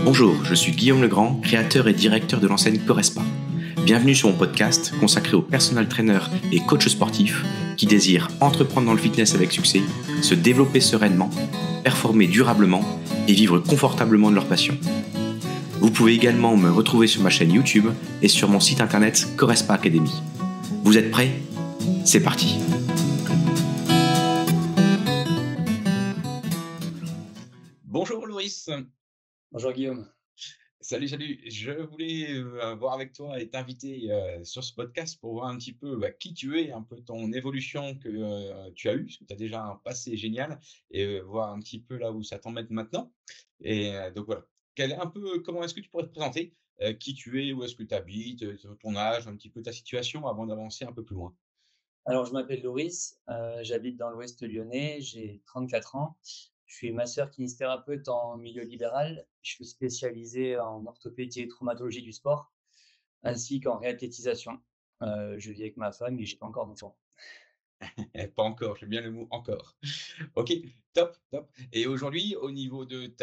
Bonjour, je suis Guillaume Legrand, créateur et directeur de l'enseigne Correspa. Bienvenue sur mon podcast consacré aux personal trainers et coachs sportifs qui désirent entreprendre dans le fitness avec succès, se développer sereinement, performer durablement et vivre confortablement de leur passion. Vous pouvez également me retrouver sur ma chaîne YouTube et sur mon site internet Correspa Academy. Vous êtes prêts ? C'est parti. Bonjour Loris. Bonjour Guillaume. Salut. Je voulais voir avec toi et t'inviter sur ce podcast pour voir un petit peu qui tu es, un peu ton évolution que tu as eue, parce que tu as déjà un passé génial, et voir un petit peu là où ça t'emmène maintenant. Et donc voilà, comment est-ce que tu pourrais te présenter qui tu es, où est-ce que tu habites, ton âge, un petit peu ta situation avant d'avancer un peu plus loin. Alors je m'appelle Loris, j'habite dans l'Ouest lyonnais, j'ai 34 ans. Je suis masseur kinésithérapeute en milieu libéral. Je suis spécialisé en orthopédie et traumatologie du sport, ainsi qu'en réathlétisation. Je vis avec ma femme et j'ai pas encore d'enfant. Pas encore, j'aime bien le mot encore. OK, top. Et aujourd'hui, au niveau de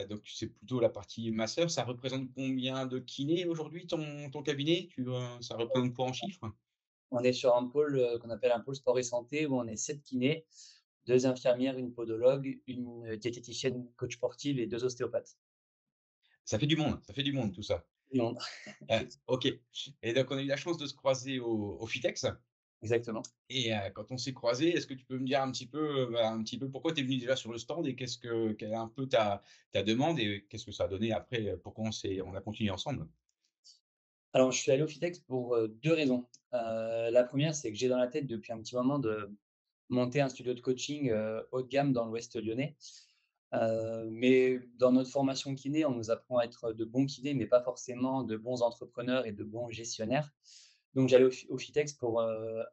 donc c'est plutôt la partie masseur, ça représente combien de kinés aujourd'hui ton cabinet? Ça représente quoi en chiffres? On est sur un pôle, qu'on appelle un pôle sport et santé où on est 7 kinés, 2 infirmières, une podologue, une diététicienne, coach sportive et 2 ostéopathes. Ça fait du monde tout ça. Non, OK. Et donc on a eu la chance de se croiser au FITEX. exactement. Et quand on s'est croisés, est-ce que tu peux me dire un petit peu pourquoi tu es venu déjà sur le stand et quelle est un peu ta demande et qu'est-ce que ça a donné après, pourquoi on a continué ensemble? Alors, je suis allé au FITEX pour, 2 raisons. La première, c'est que j'ai dans la tête depuis un petit moment de monter un studio de coaching, haut de gamme dans l'Ouest lyonnais. Mais dans notre formation kiné, on nous apprend à être de bons kinés, mais pas forcément de bons entrepreneurs et de bons gestionnaires. Donc j'allais au FITEX pour,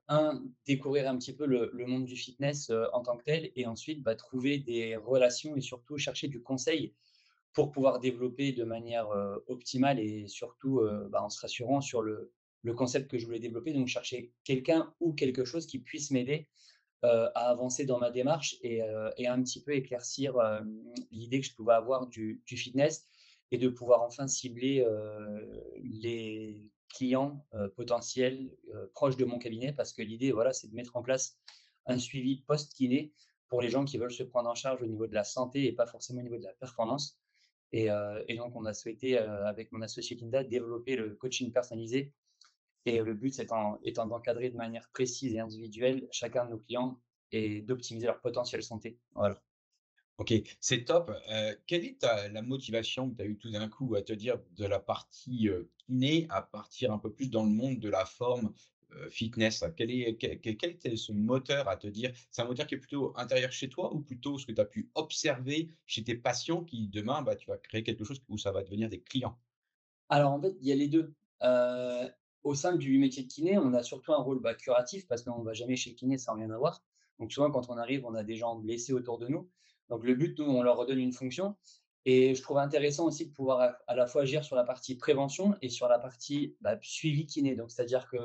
1 découvrir un petit peu le monde du fitness, en tant que tel et ensuite, trouver des relations et surtout chercher du conseil pour pouvoir développer de manière, optimale et surtout, en se rassurant sur le concept que je voulais développer. Donc chercher quelqu'un ou quelque chose qui puisse m'aider, à avancer dans ma démarche et un petit peu éclaircir, l'idée que je pouvais avoir du fitness et de pouvoir enfin cibler, les clients, potentiels, proches de mon cabinet. Parce que l'idée, voilà, c'est de mettre en place un suivi post-kiné pour les gens qui veulent se prendre en charge au niveau de la santé et pas forcément au niveau de la performance. Et donc on a souhaité, avec mon associé Linda, développer le coaching personnalisé et le but étant d'encadrer de manière précise et individuelle chacun de nos clients et d'optimiser leur potentiel santé. Voilà. OK, c'est top. Quelle est la motivation que tu as eu tout d'un coup à te dire de la partie, kiné à partir un peu plus dans le monde de la forme, fitness? Quel était ce moteur à te dire c'est un moteur qui est plutôt intérieur chez toi ou plutôt ce que tu as pu observer chez tes patients qui demain, tu vas créer quelque chose où ça va devenir des clients? Alors en fait, il y a les 2. Heu, Au sein du métier de kiné, on a surtout un rôle, curatif parce qu'on ne va jamais chez le kiné sans rien avoir. Donc souvent quand on arrive, on a des gens blessés autour de nous. Donc le but, nous, on leur redonne une fonction et je trouve intéressant aussi de pouvoir à la fois agir sur la partie prévention et sur la partie, suivi kiné. Donc c'est-à-dire que,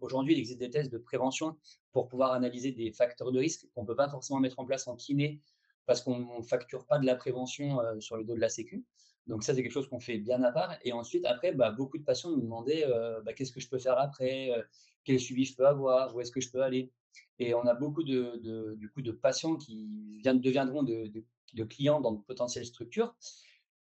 aujourd'hui, il existe des tests de prévention pour pouvoir analyser des facteurs de risque qu'on ne peut pas forcément mettre en place en kiné parce qu'on ne facture pas de la prévention, sur le dos de la sécu. Donc ça, c'est quelque chose qu'on fait bien à part et ensuite après, beaucoup de patients nous demandaient, «Qu'est-ce que je peux faire après? Quel suivi je peux avoir? Où est-ce que je peux aller?» Et on a beaucoup du coup, de patients qui deviendront de clients dans de potentielles structures.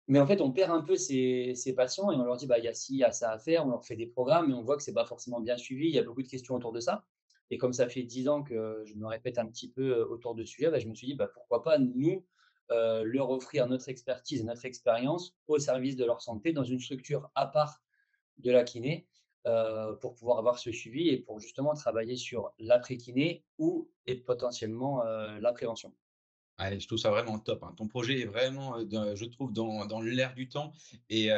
Mais en fait, on perd un peu ces patients et on leur dit: «Il y a ci, il y a ça à faire». On leur fait des programmes et on voit que c'est pas forcément bien suivi. Il y a beaucoup de questions autour de ça et comme ça fait 10 ans que je me répète un petit peu, autour de ce sujet, je me suis dit: «Pourquoi pas nous, leur offrir notre expertise et notre expérience au service de leur santé dans une structure à part de la kiné, pour pouvoir avoir ce suivi et pour justement travailler sur l'après-kiné ou et potentiellement, la prévention». Ouais, je trouve ça vraiment top, hein. Ton projet est vraiment, je trouve dans l'air du temps et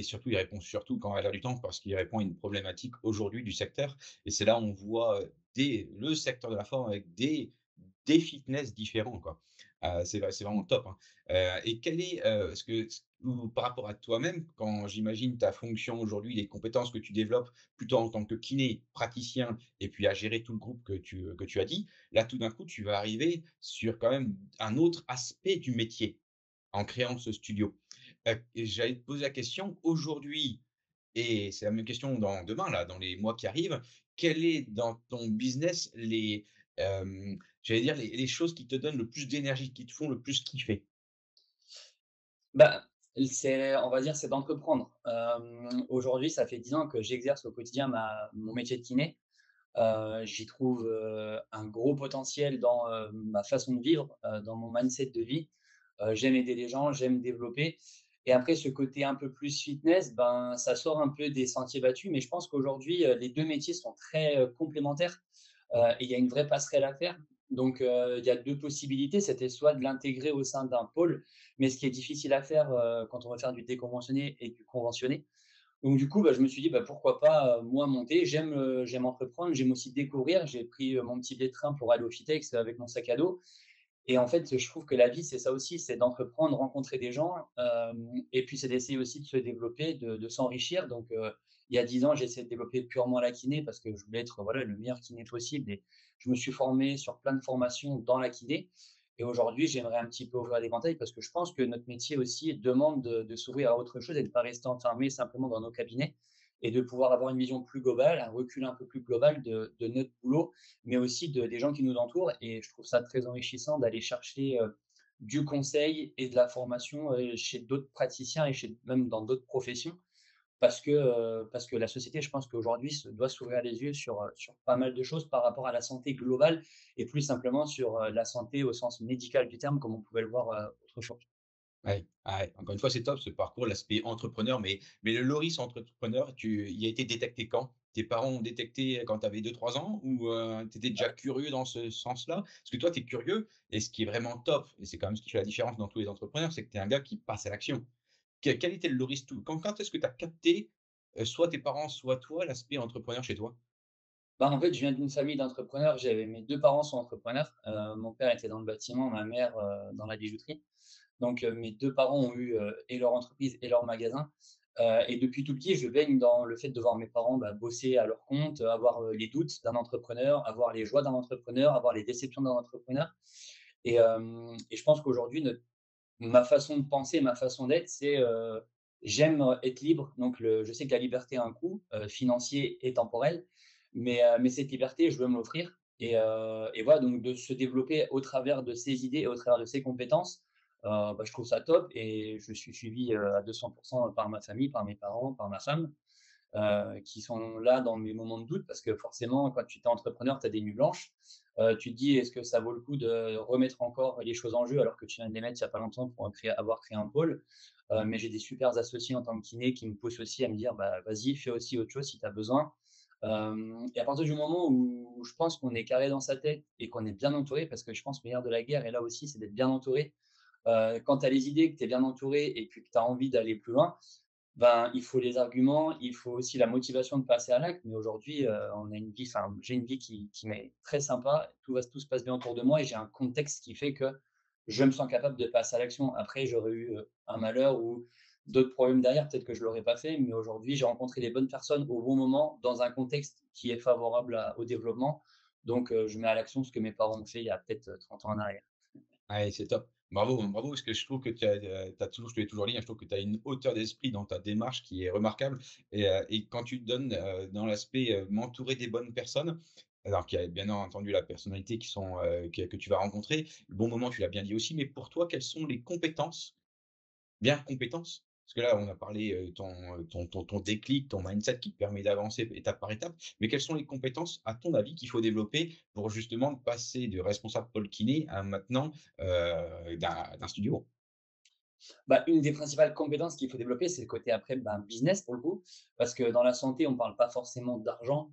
surtout il répond surtout quand à l'air du temps parce qu'il répond à une problématique aujourd'hui du secteur et c'est là où on voit, le secteur de la forme avec des fitness différents, quoi. C'est vraiment top, hein. Et quel est, ce que c ou par rapport à toi-même, quand j'imagine ta fonction aujourd'hui, les compétences que tu développes plutôt en tant que kiné, praticien et puis à gérer tout le groupe que tu as dit, là, tout d'un coup, tu vas arriver sur quand même un autre aspect du métier en créant ce studio. Et j'allais te poser la question, aujourd'hui et c'est la même question dans demain là, dans les mois qui arrivent, quel est dans ton business j'allais dire les choses qui te donnent le plus d'énergie, qui te font le plus kiffer? Bah, on va dire, c'est d'entreprendre. Aujourd'hui, ça fait 10 ans que j'exerce au quotidien mon métier de kiné. J'y trouve, un gros potentiel dans, ma façon de vivre, dans mon mindset de vie. J'aime aider les gens, j'aime développer et après ce côté un peu plus fitness, ben, ça sort un peu des sentiers battus, mais je pense qu'aujourd'hui, les 2 métiers sont très, complémentaires, et il y a une vraie passerelle à faire. Donc, il y a 2 possibilités, c'était soit de l'intégrer au sein d'un pôle, mais ce qui est difficile à faire, quand on veut faire du déconventionné et du conventionné. Donc du coup, bah, je me suis dit: «Bah, pourquoi pas, moi monter?» J'aime entreprendre, j'aime aussi découvrir. J'ai pris, mon petit billet de train pour aller au FITEX avec mon sac à dos et en fait, je trouve que la vie, c'est ça aussi, c'est d'entreprendre, rencontrer des gens, et puis c'est d'essayer aussi de se développer, de s'enrichir. Donc, il y a 10 ans, j'ai essayé de développer purement la kiné parce que je voulais être, voilà, le meilleur kiné possible et je me suis formé sur plein de formations dans la kiné et aujourd'hui, j'aimerais un petit peu ouvrir l'éventail parce que je pense que notre métier aussi demande de s'ouvrir à autre chose et de ne pas rester enfermé simplement dans nos cabinets et de pouvoir avoir une vision plus globale, un recul un peu plus global de notre boulot mais aussi des gens qui nous entourent. Et je trouve ça très enrichissant d'aller chercher du conseil et de la formation chez d'autres praticiens et même dans d'autres professions. Parce que la société, je pense qu'aujourd'hui, doit s'ouvrir les yeux sur pas mal de choses par rapport à la santé globale et plus simplement sur la santé au sens médical du terme, comme on pouvait le voir autrefois. Ouais, ah ouais, encore une fois, c'est top ce parcours, l'aspect entrepreneur, mais le Loris entrepreneur, il a été détecté quand? Tes parents ont détecté quand tu avais 2-3 ans ou, tu étais déjà curieux dans ce sens-là? Parce que toi, tu es curieux et ce qui est vraiment top et c'est quand même ce qui fait la différence dans tous les entrepreneurs, c'est que tu es un gars qui passe à l'action. Quel était le Loris tout quand est-ce que tu as capté, soit tes parents, soit toi, l'aspect entrepreneur chez toi? Bah, en fait, je viens d'une famille d'entrepreneurs. Mes 2 parents sont entrepreneurs. Mon père était dans le bâtiment, ma mère, dans la bijouterie. Donc, mes 2 parents ont eu, et leur entreprise et leur magasin, et depuis tout petit, je baigne dans le fait de voir mes parents, bah, bosser à leur compte, avoir, les doutes d'un entrepreneur, avoir les joies d'un entrepreneur, avoir les déceptions d'un entrepreneur et je pense qu'aujourd'hui, ma façon de penser, ma façon d'être, c'est, j'aime être libre. Donc je sais que la liberté a un coût, financier et temporel, mais cette liberté, je veux me l'offrir et voilà, donc de se développer au travers de ses idées et au travers de ses compétences, bah, je trouve ça top et je suis suivi, à 200 par ma famille, par mes parents, par ma femme qui sont là dans mes moments de doute parce que forcément, quand tu es entrepreneur, tu as des nuits blanches. Tu te dis, est-ce que ça vaut le coup de remettre encore les choses en jeu alors que tu viens de les mettre il n'y a pas longtemps pour avoir créé un pôle. Mais j'ai des super associés en tant que kiné qui me poussent aussi à me dire, bah, vas-y, fais aussi autre chose si tu as besoin. Et à partir du moment où je pense qu'on est carré dans sa tête et qu'on est bien entouré, parce que je pense que le meilleur de la guerre, et là aussi, c'est d'être bien entouré. Quand tu as les idées, que tu es bien entouré et puis que tu as envie d'aller plus loin, ben, il faut les arguments, il faut aussi la motivation de passer à l'acte. Mais aujourd'hui, on a une vie, enfin, j'ai une vie qui m'est très sympa. Tout se passe bien autour de moi et j'ai un contexte qui fait que je me sens capable de passer à l'action. Après, j'aurais eu un malheur ou d'autres problèmes derrière, peut-être que je ne l'aurais pas fait. Mais aujourd'hui, j'ai rencontré les bonnes personnes au bon moment, dans un contexte qui est favorable au développement. Donc, je mets à l'action ce que mes parents ont fait il y a peut-être 30 ans en arrière. Ouais, c'est top. Bravo, bravo, parce que je trouve que tu as toujours je te l'ai toujours dit, hein, je trouve que tu as une hauteur d'esprit dans ta démarche qui est remarquable et quand tu te donnes, dans l'aspect, m'entourer des bonnes personnes, alors qu'il y a bien entendu la personnalité qui sont, que tu vas rencontrer. Le bon moment, tu l'as bien dit aussi, mais pour toi, quelles sont les compétences bien compétences. Parce que là, on a parlé, ton déclic, ton mindset qui te permet d'avancer étape par étape. Mais quelles sont les compétences, à ton avis, qu'il faut développer pour justement passer de responsable pôle kiné à maintenant, d'un studio? Bah, une des principales compétences qu'il faut développer, c'est le côté après, ben, business pour le coup. Parce que dans la santé, on ne parle pas forcément d'argent.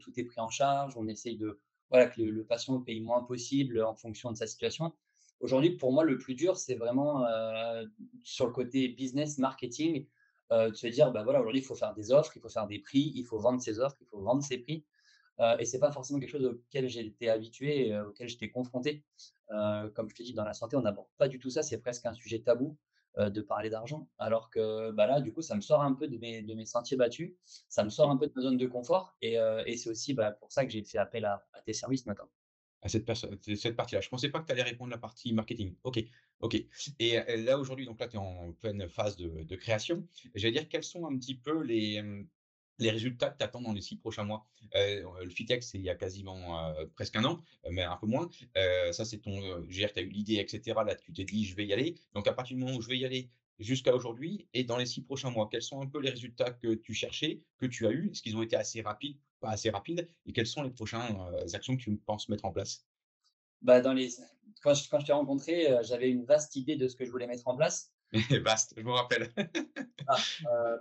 Tout est pris en charge. On essaye voilà, que le patient paye le moins possible en fonction de sa situation. Aujourd'hui, pour moi, le plus dur, c'est vraiment sur le côté business, marketing, de se dire, bah voilà, aujourd'hui, il faut faire des offres, il faut faire des prix, il faut vendre ses offres, il faut vendre ses prix. et c'est pas forcément quelque chose auquel j'ai été habitué et auquel j'étais confronté. Comme je te dis, dans la santé, on n'aborde pas du tout ça, c'est presque un sujet tabou, de parler d'argent. Alors que, bah, là, du coup, ça me sort un peu de mes sentiers battus, ça me sort un peu de ma zone de confort et c'est aussi, bah, pour ça que j'ai fait appel à tes services notamment. À cette partie-là. Je pensais pas que tu allais répondre la partie marketing. OK, OK. Et là, aujourd'hui, donc là, tu es en pleine phase de création. J'allais dire, quels sont un petit peu les résultats que tu attends dans les 6 prochains mois? Le Fitex, c'est il y a quasiment, presque un an, mais un peu moins. Ça, c'est ton, je veux dire, tu as eu l'idée et cetera. Là, tu t'es dit: «Je vais y aller». Donc à partir du moment où je vais y aller jusqu'à aujourd'hui et dans les 6 prochains mois, quels sont un peu les résultats que tu cherchais, que tu as eus? Est-ce qu'ils ont été assez rapides, pas assez rapides? Et quelles sont les prochaines actions que tu penses mettre en place? Bah, quand je t'ai rencontré, j'avais une vaste idée de ce que je voulais mettre en place. Vaste, je me rappelle.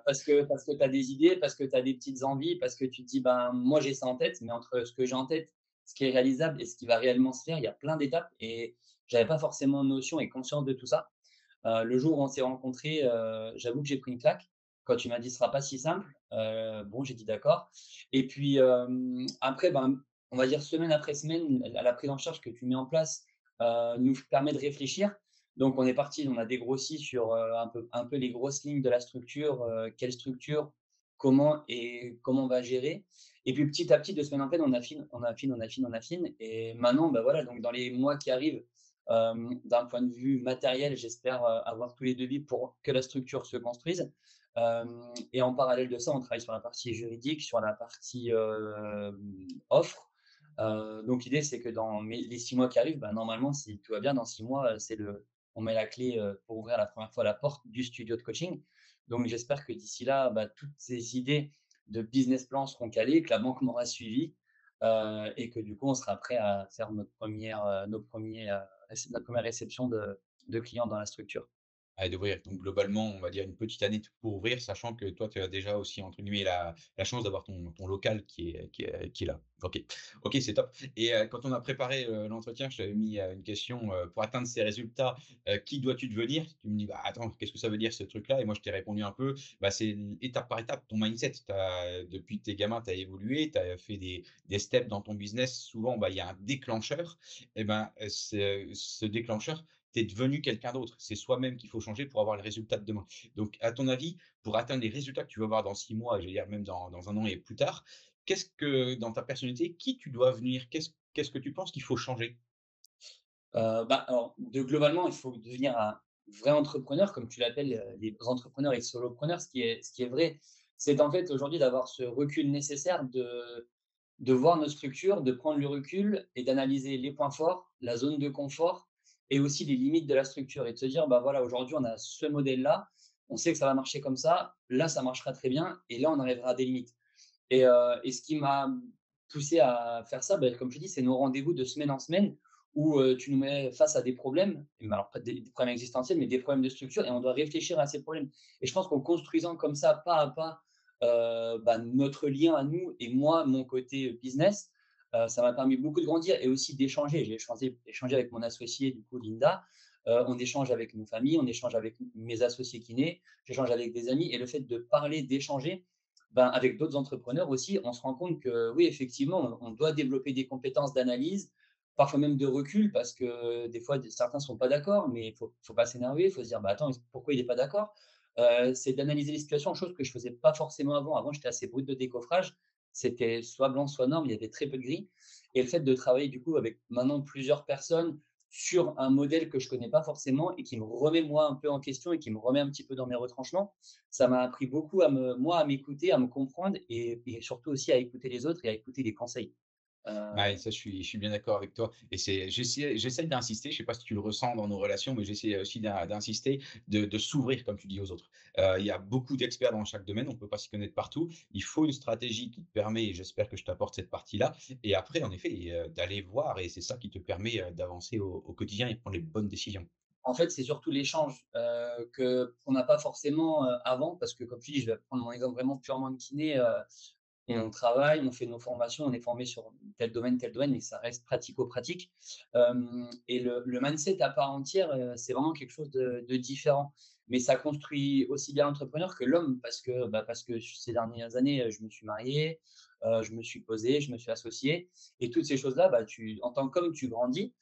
Parce que tu as des idées, parce que tu as des petites envies, parce que tu te dis: «Ben, moi, j'ai ça en tête», mais entre ce que j'ai en tête, ce qui est réalisable et ce qui va réellement se faire, il y a plein d'étapes et j'avais pas forcément notion et conscience de tout ça. Le jour où on s'est rencontrés, j'avoue que j'ai pris une claque. Quand tu m'as dit: «Ce sera pas si simple», bon, j'ai dit: «D'accord» et puis, après, ben, on va dire semaine après semaine, la prise en charge que tu mets en place, nous permet de réfléchir. Donc on est parti, on a dégrossi sur, un peu les grosses lignes de la structure, quelle structure, comment on va gérer et puis petit à petit, de semaine en semaine, on affine, on affine, on affine, on affine et maintenant, bah, voilà, donc dans les mois qui arrivent, d'un point de vue matériel, j'espère, avoir tous les devis pour que la structure se construise. Et en parallèle de ça, on travaille sur la partie juridique, sur la partie, offre. Donc l'idée, c'est que dans les 6 mois qui arrivent, bah, normalement, si tout va bien, dans 6 mois, on met la clé, pour ouvrir la première fois la porte du studio de coaching. Donc j'espère que d'ici là, bah, toutes ces idées de business plan seront calées, que la banque m'aura suivi, et que du coup, on sera prêt à faire notre première réception de clients dans la structure. Ah, d'ouvrir, donc globalement, on va dire une petite année pour ouvrir, sachant que toi, tu as déjà aussi entre guillemets «la chance» d'avoir ton local qui est là. OK. OK, c'est top et quand on a préparé, l'entretien, je t'avais mis, une question, pour atteindre ces résultats, qui dois-tu devenir? Tu me dis: «Bah, attends, qu'est-ce que ça veut dire ce truc-là?» et moi, je t'ai répondu un peu, bah, c'est étape par étape, ton mindset. Depuis tes gamins, tu as évolué, tu as fait des steps dans ton business. Souvent, bah, il y a un déclencheur et ben, ce déclencheur, tu es devenu quelqu'un d'autre. C'est soi-même qu'il faut changer pour avoir les résultats de demain. Donc, à ton avis, pour atteindre les résultats que tu veux avoir dans 6 mois, et je vais dire même dans 1 an et plus tard, qu'est-ce que dans ta personnalité, qui tu dois venir? Qu'est-ce que tu penses qu'il faut changer? Bah, alors, globalement, il faut devenir un vrai entrepreneur, comme tu l'appelles, les entrepreneurs et solopreneurs. Ce qui est vrai, c'est en fait aujourd'hui d'avoir ce recul nécessaire de voir nos structures, de prendre le recul et d'analyser les points forts, la zone de confort et aussi les limites de la structure et de se dire: «Bah, voilà, aujourd'hui, on a ce modèle-là, on sait que ça va marcher comme ça marchera très bien et là, on arrivera à des limites». Et ce qui m'a poussé à faire ça, bah, comme je dis, c'est nos rendez-vous de semaine en semaine où, tu nous mets face à des problèmes, mais alors pas des problèmes existentiels, mais des problèmes de structure et on doit réfléchir à ces problèmes. Et je pense qu'en construisant comme ça, pas à pas, bah, notre lien à nous et moi, mon côté business, ça m'a permis beaucoup de grandir et aussi d'échanger. J'ai échangé avec mon associé, du coup, Linda, on échange avec nos familles, on échange avec mes associés kinés, j'échange avec des amis et le fait de parler, d'échanger, ben, avec d'autres entrepreneurs aussi, on se rend compte que oui, effectivement, on doit développer des compétences d'analyse, parfois même de recul, parce que des fois, certains ne sont pas d'accord, mais il faut pas s'énerver, il faut se dire, bah, attends, pourquoi il n'est pas d'accord. C'est d'analyser les situations, chose que je ne faisais pas forcément avant. Avant, j'étais assez brut de décoffrage. C'était soit blanc, soit noir, mais il y avait très peu de gris. Et le fait de travailler du coup avec maintenant plusieurs personnes sur un modèle que je ne connais pas forcément et qui me remet moi un peu en question et qui me remet un petit peu dans mes retranchements, ça m'a appris beaucoup à m'écouter, à me comprendre et surtout aussi à écouter les autres et à écouter les conseils. Ouais, Heu, ça, je suis bien d'accord avec toi et j'essaie d'insister, je sais pas si tu le ressens dans nos relations, mais j'essaie aussi d'insister, de s'ouvrir, comme tu dis, aux autres. Il y a beaucoup d'experts dans chaque domaine, on peut pas s'y connaître partout. Il faut une stratégie qui te permet et j'espère que je t'apporte cette partie-là et après, en effet, d'aller voir et c'est ça qui te permet, d'avancer au quotidien et de prendre les bonnes décisions. En fait, c'est surtout l'échange, qu'on n'a pas forcément, avant parce que comme tu dis, je vais prendre mon exemple vraiment purement de kiné, on travaille, on fait nos formations, on est formé sur tel domaine, mais ça reste pratico-pratique. Et le mindset à part entière, c'est vraiment quelque chose de différent. Mais ça construit aussi bien l'entrepreneur que l'homme parce que ces dernières années, je me suis marié, je me suis posé, je me suis associé et toutes ces choses-là, bah, en tant qu'homme, tu grandis,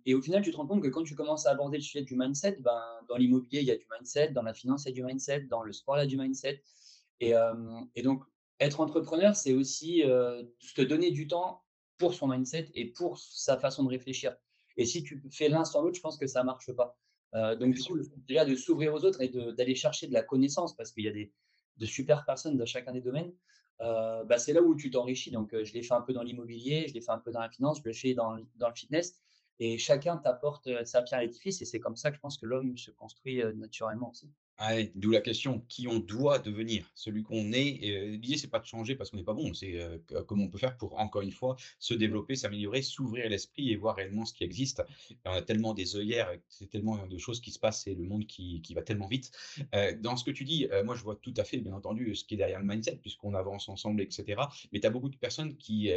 et au final, tu te rends compte que quand tu commences à aborder le sujet du mindset, ben, dans l'immobilier, il y a du mindset, dans la finance, il y a du mindset, dans le sport, il y a du mindset et donc être entrepreneur, c'est aussi, se donner du temps pour son mindset et pour sa façon de réfléchir et si tu fais l'un sans l'autre, je pense que ça marche pas. Donc Bien du coup, sûr. le fait déjà de s'ouvrir aux autres et d'aller chercher de la connaissance parce qu'il y a de super personnes dans chacun des domaines, bah, c'est là où tu t'enrichis. Donc je l'ai fait un peu dans l'immobilier, je l'ai fait un peu dans la finance, je l'ai fait dans le fitness et chacun t'apporte, sa pierre à l'édifice et c'est comme ça que je pense que l'homme se construit, naturellement aussi. Ah ouais, d'où la question, qui on doit devenir? Celui qu'on est et l'idée c'est pas de changer parce qu'on n'est pas bon, c'est, comment on peut faire pour, encore une fois, se développer, s'améliorer, s'ouvrir l'esprit et voir réellement ce qui existe. Et on a tellement des œillères, c'est tellement de choses qui se passent et le monde qui va tellement vite. Dans ce que tu dis, moi je vois tout à fait, bien entendu, ce qui est derrière le mindset puisqu'on avance ensemble et cetera. Mais tu as beaucoup de personnes qui,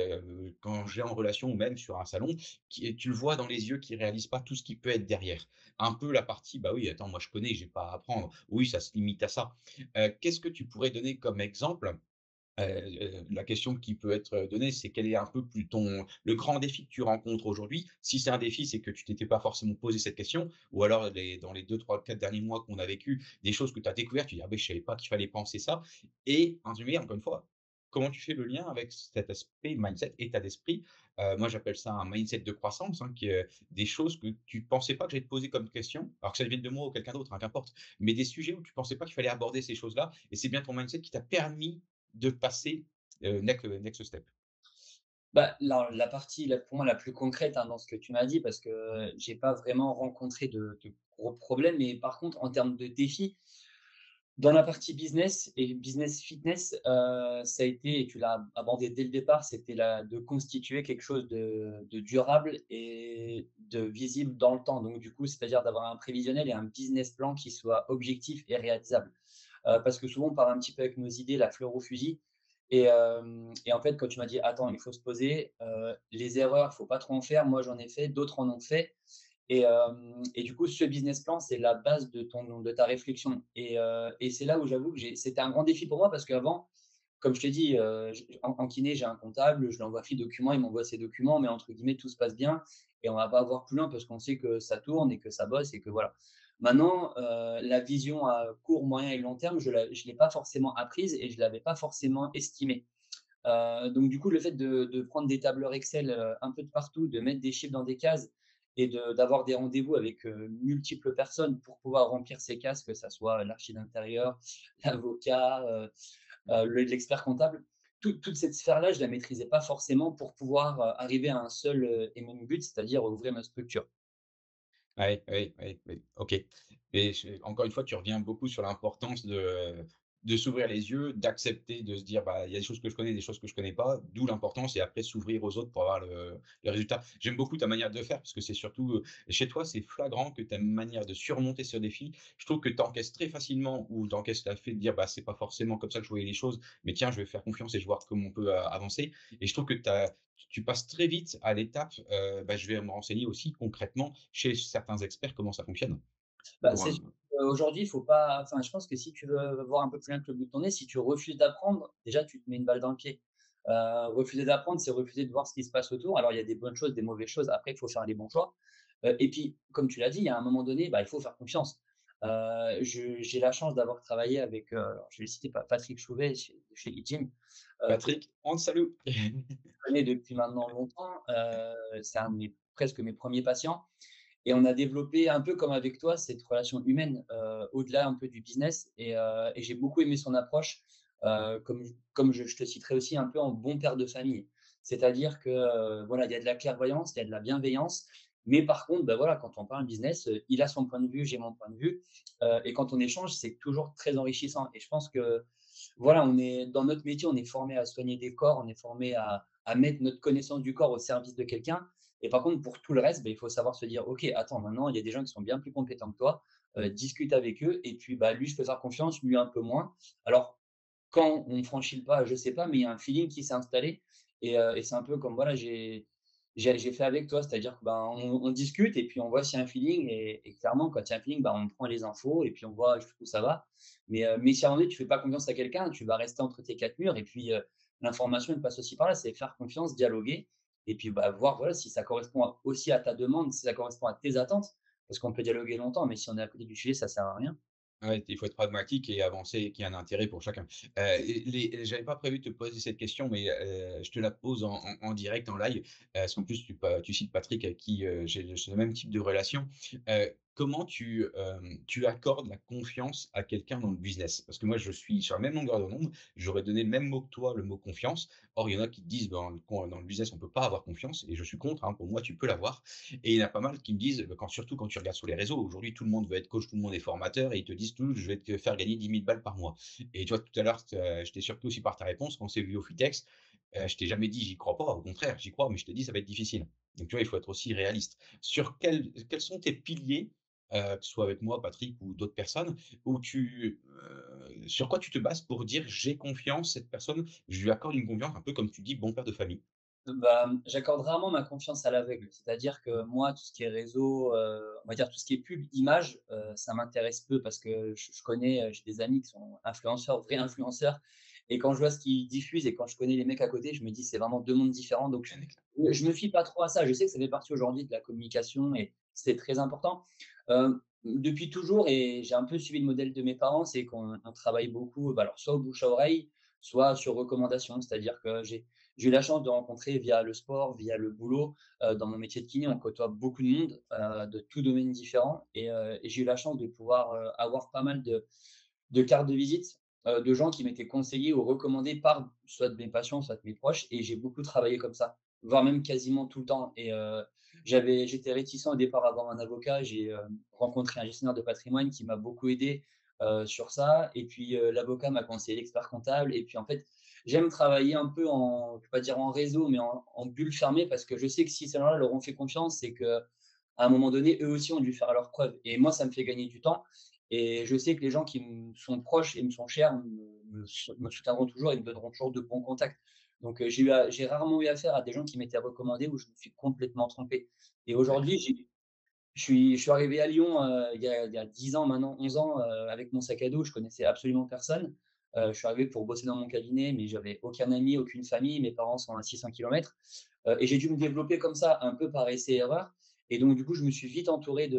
quand j'ai en relation ou même sur un salon, qui tu le vois dans les yeux, qui réalisent pas tout ce qui peut être derrière. Un peu la partie: «Bah oui, attends, moi je connais, j'ai pas à apprendre». Oui, ça se limite à ça. Qu'est-ce que tu pourrais donner comme exemple? La question qui peut être donnée, c'est quel est un peu plus ton le grand défi que tu rencontres aujourd'hui? Si c'est un défi, c'est que tu t'étais pas forcément posé cette question ou alors dans les 2, 3, 4 derniers mois qu'on a vécu, des choses que tu as découvertes, tu dis: «Ah beh, je savais pas qu'il fallait penser ça» et en résumé, encore une fois, comment tu fais le lien avec cet aspect mindset, état d'esprit? Moi, j'appelle ça un mindset de croissance, hein, qui est des choses que tu pensais pas que j'allais te poser comme question, alors que ça vienne de moi ou quelqu'un d'autre, hein, qu'importe, mais des sujets où tu pensais pas qu'il fallait aborder ces choses-là et c'est bien ton mindset qui t'a permis de passer, next step. Bah, la partie pour moi la plus concrète, hein, dans ce que tu m'as dit, parce que j'ai pas vraiment rencontré de gros problèmes, mais par contre, en termes de défis, dans la partie business et business fitness, ça a été et tu l'as abordé dès le départ, c'était de constituer quelque chose de durable et de visible dans le temps. Donc du coup, c'est-à-dire d'avoir un prévisionnel et un business plan qui soit objectif et réalisable. Parce que souvent, on part un petit peu avec nos idées, la fleur au fusil et en fait, quand tu m'as dit: «Attends, il faut se poser, les erreurs, il faut pas trop en faire». Moi, j'en ai fait, d'autres en ont fait et du coup, ce business plan, c'est la base de ta réflexion et c'est là où j'avoue que c'était un grand défi pour moi parce qu'avant, comme je t'ai dit, en kiné, j'ai un comptable, je lui envoie ses documents, il m'envoie ses documents, mais entre guillemets, tout se passe bien et on va pas voir plus loin parce qu'on sait que ça tourne et que ça bosse et que voilà. Maintenant, la vision à court, moyen et long terme, je l'ai pas forcément apprise et je l'avais pas forcément estimée. Donc du coup, le fait de prendre des tableurs Excel, un peu de partout, de mettre des chiffres dans des cases et d'avoir des rendez-vous avec, multiples personnes pour pouvoir remplir ces cases, que ça soit l'archi d'intérieur, l'avocat, l'expert comptable. Toute cette sphère-là, je la maîtrisais pas forcément pour pouvoir, arriver à un seul, et même but, c'est-à-dire ouvrir ma structure. Ouais, oui, oui, oui, OK. Et encore une fois, tu reviens beaucoup sur l'importance de s'ouvrir les yeux, d'accepter, de se dire: «Bah, il y a des choses que je connais, des choses que je connais pas», d'où l'importance et après s'ouvrir aux autres pour avoir le résultat. J'aime beaucoup ta manière de faire parce que c'est surtout, chez toi, c'est flagrant que ta manière de surmonter ce défi, je trouve que tu encaisses très facilement ou tu encaisses le fait de dire: «Bah, c'est pas forcément comme ça que je voyais les choses, mais tiens, je vais faire confiance et je vais voir comment on peut, avancer» et je trouve que tu passes très vite à l'étape, bah, je vais me renseigner aussi concrètement chez certains experts comment ça fonctionne. Bah, Pour, c'est sûr qu'aujourd'hui, il faut pas enfin, je pense que si tu veux voir un peu plus loin que le bout de ton nez, si tu refuses d'apprendre, déjà, tu te mets une balle dans le pied. Refuser d'apprendre, c'est refuser de voir ce qui se passe autour. Alors, il y a des bonnes choses, des mauvaises choses. Après, il faut faire les bons choix. Et puis, comme tu l'as dit, il y a un moment donné, bah, il faut faire confiance. J'ai la chance d'avoir travaillé avec, alors je vais le citer, Patrick Chouvet chez eGym, que Patrick, on te salue. je connais depuis maintenant longtemps. C'est un de presque mes premiers patients. Et on a développé un peu comme avec toi cette relation humaine, au-delà un peu du business et j'ai beaucoup aimé son approche, comme je te citerai aussi un peu en bon père de famille. C'est-à-dire que, voilà, il y a de la clairvoyance, il y a de la bienveillance, mais par contre, bah, voilà, quand on parle business, il a son point de vue, j'ai mon point de vue, et quand on échange, c'est toujours très enrichissant et je pense que, voilà, on est dans notre métier, on est formé à soigner des corps, on est formé à mettre notre connaissance du corps au service de quelqu'un et par contre, pour tout le reste, bah, il faut savoir se dire: «OK, attends, maintenant, il y a des gens qui sont bien plus compétents que toi, discute avec eux et puis, bah, lui, je peux faire confiance, lui un peu moins». Alors, quand on franchit le pas, je sais pas, mais il y a un feeling qui s'est installé et c'est un peu comme, voilà, j'ai fait avec toi, c'est-à-dire que, ben, on discute et puis on voit s'il y a un feeling et clairement, quand il y a un feeling, bah, on prend les infos et puis on voit jusqu'où ça va. Mais si à un moment donné, tu fais pas confiance à quelqu'un, tu vas rester entre tes 4 murs et puis, l'information, elle passe aussi par là, c'est faire confiance, dialoguer et puis, bah, voir, voilà, si ça correspond aussi à ta demande, si ça correspond à tes attentes. Parce qu'on peut dialoguer longtemps, mais si on est à côté du sujet, ça sert à rien. Ouais, il faut être pragmatique et avancer, qu'il y ait un intérêt pour chacun. Et j'avais pas prévu de te poser cette question, mais je te la pose en direct, en live, parce qu'en plus tu cites Patrick avec qui, j'ai le même type de relation. Comment tu accordes la confiance à quelqu'un dans le business? Parce que moi, je suis sur la même longueur d'onde, j'aurais donné le même mot que toi, le mot confiance. Or, il y en a qui te disent: dans le business, on peut pas avoir confiance» et je suis contre, hein, pour moi, tu peux l'avoir. Et il y en a pas mal qui me disent, surtout quand tu regardes sur les réseaux, aujourd'hui tout le monde veut être coach, tout le monde est formateur et ils te disent tous: «Je vais te faire gagner 10 000 balles par mois». Et tu vois, tout à l'heure, je t'ai surpris aussi par ta réponse quand on s'est vu au FITEX, je t'ai jamais dit: «J'y crois pas», au contraire, j'y crois, mais je te dis: «Ça va être difficile». Donc tu vois, il faut être aussi réaliste. Sur quels sont tes piliers, que ce soit avec moi, Patrick ou d'autres personnes, sur quoi tu te bases pour dire: «J'ai confiance, cette personne, je lui accorde une confiance», un peu comme tu dis, bon père de famille? Bah, j'accorde rarement ma confiance à l'aveugle. C'est-à-dire que moi, tout ce qui est réseau, on va dire tout ce qui est pub, image, ça m'intéresse peu parce que je connais, j'ai des amis qui sont influenceurs, vrais influenceurs et quand je vois ce qu'ils diffusent et quand je connais les mecs à côté, je me dis: «C'est vraiment 2 mondes différents», donc je me fie pas trop à ça. Je sais que ça fait partie aujourd'hui de la communication et c'est très important. Depuis toujours et j'ai un peu suivi le modèle de mes parents, c'est qu'on travaille beaucoup, bah, alors soit au bouche à oreille, soit sur recommandation. C'est-à-dire que j'ai eu la chance de rencontrer via le sport, via le boulot, dans mon métier de kiné, on côtoie beaucoup de monde, de tous domaines différents et j'ai eu la chance de pouvoir, avoir pas mal de cartes de visite, de gens qui m'étaient conseillés ou recommandés par soit de mes patients, soit de mes proches et j'ai beaucoup travaillé comme ça, voire même quasiment tout le temps et j'étais réticent au départ à avoir un avocat. J'ai, rencontré un gestionnaire de patrimoine qui m'a beaucoup aidé, sur ça et puis, l'avocat m'a conseillé l'expert comptable et puis en fait, j'aime travailler un peu en je vais pas dire en réseau, mais en bulle fermée parce que je sais que si ces gens-là leur ont fait confiance, c'est qu'à un moment donné, eux aussi ont dû faire leurs preuves et moi, ça me fait gagner du temps et je sais que les gens qui me sont proches et me sont chers me soutiendront toujours et me donneront toujours de bons contacts. Donc, j'ai rarement eu affaire à des gens qui m'étaient recommandés où je me suis complètement trompé et aujourd'hui, je suis arrivé à Lyon, il y a 10 ans maintenant, 11 ans, avec mon sac à dos, je connaissais absolument personne. Je suis arrivé pour bosser dans mon cabinet, mais j'avais aucun ami, aucune famille, mes parents sont à 600 kilomètres, et j'ai dû me développer comme ça, un peu par essai et erreur et donc du coup, je me suis vite entouré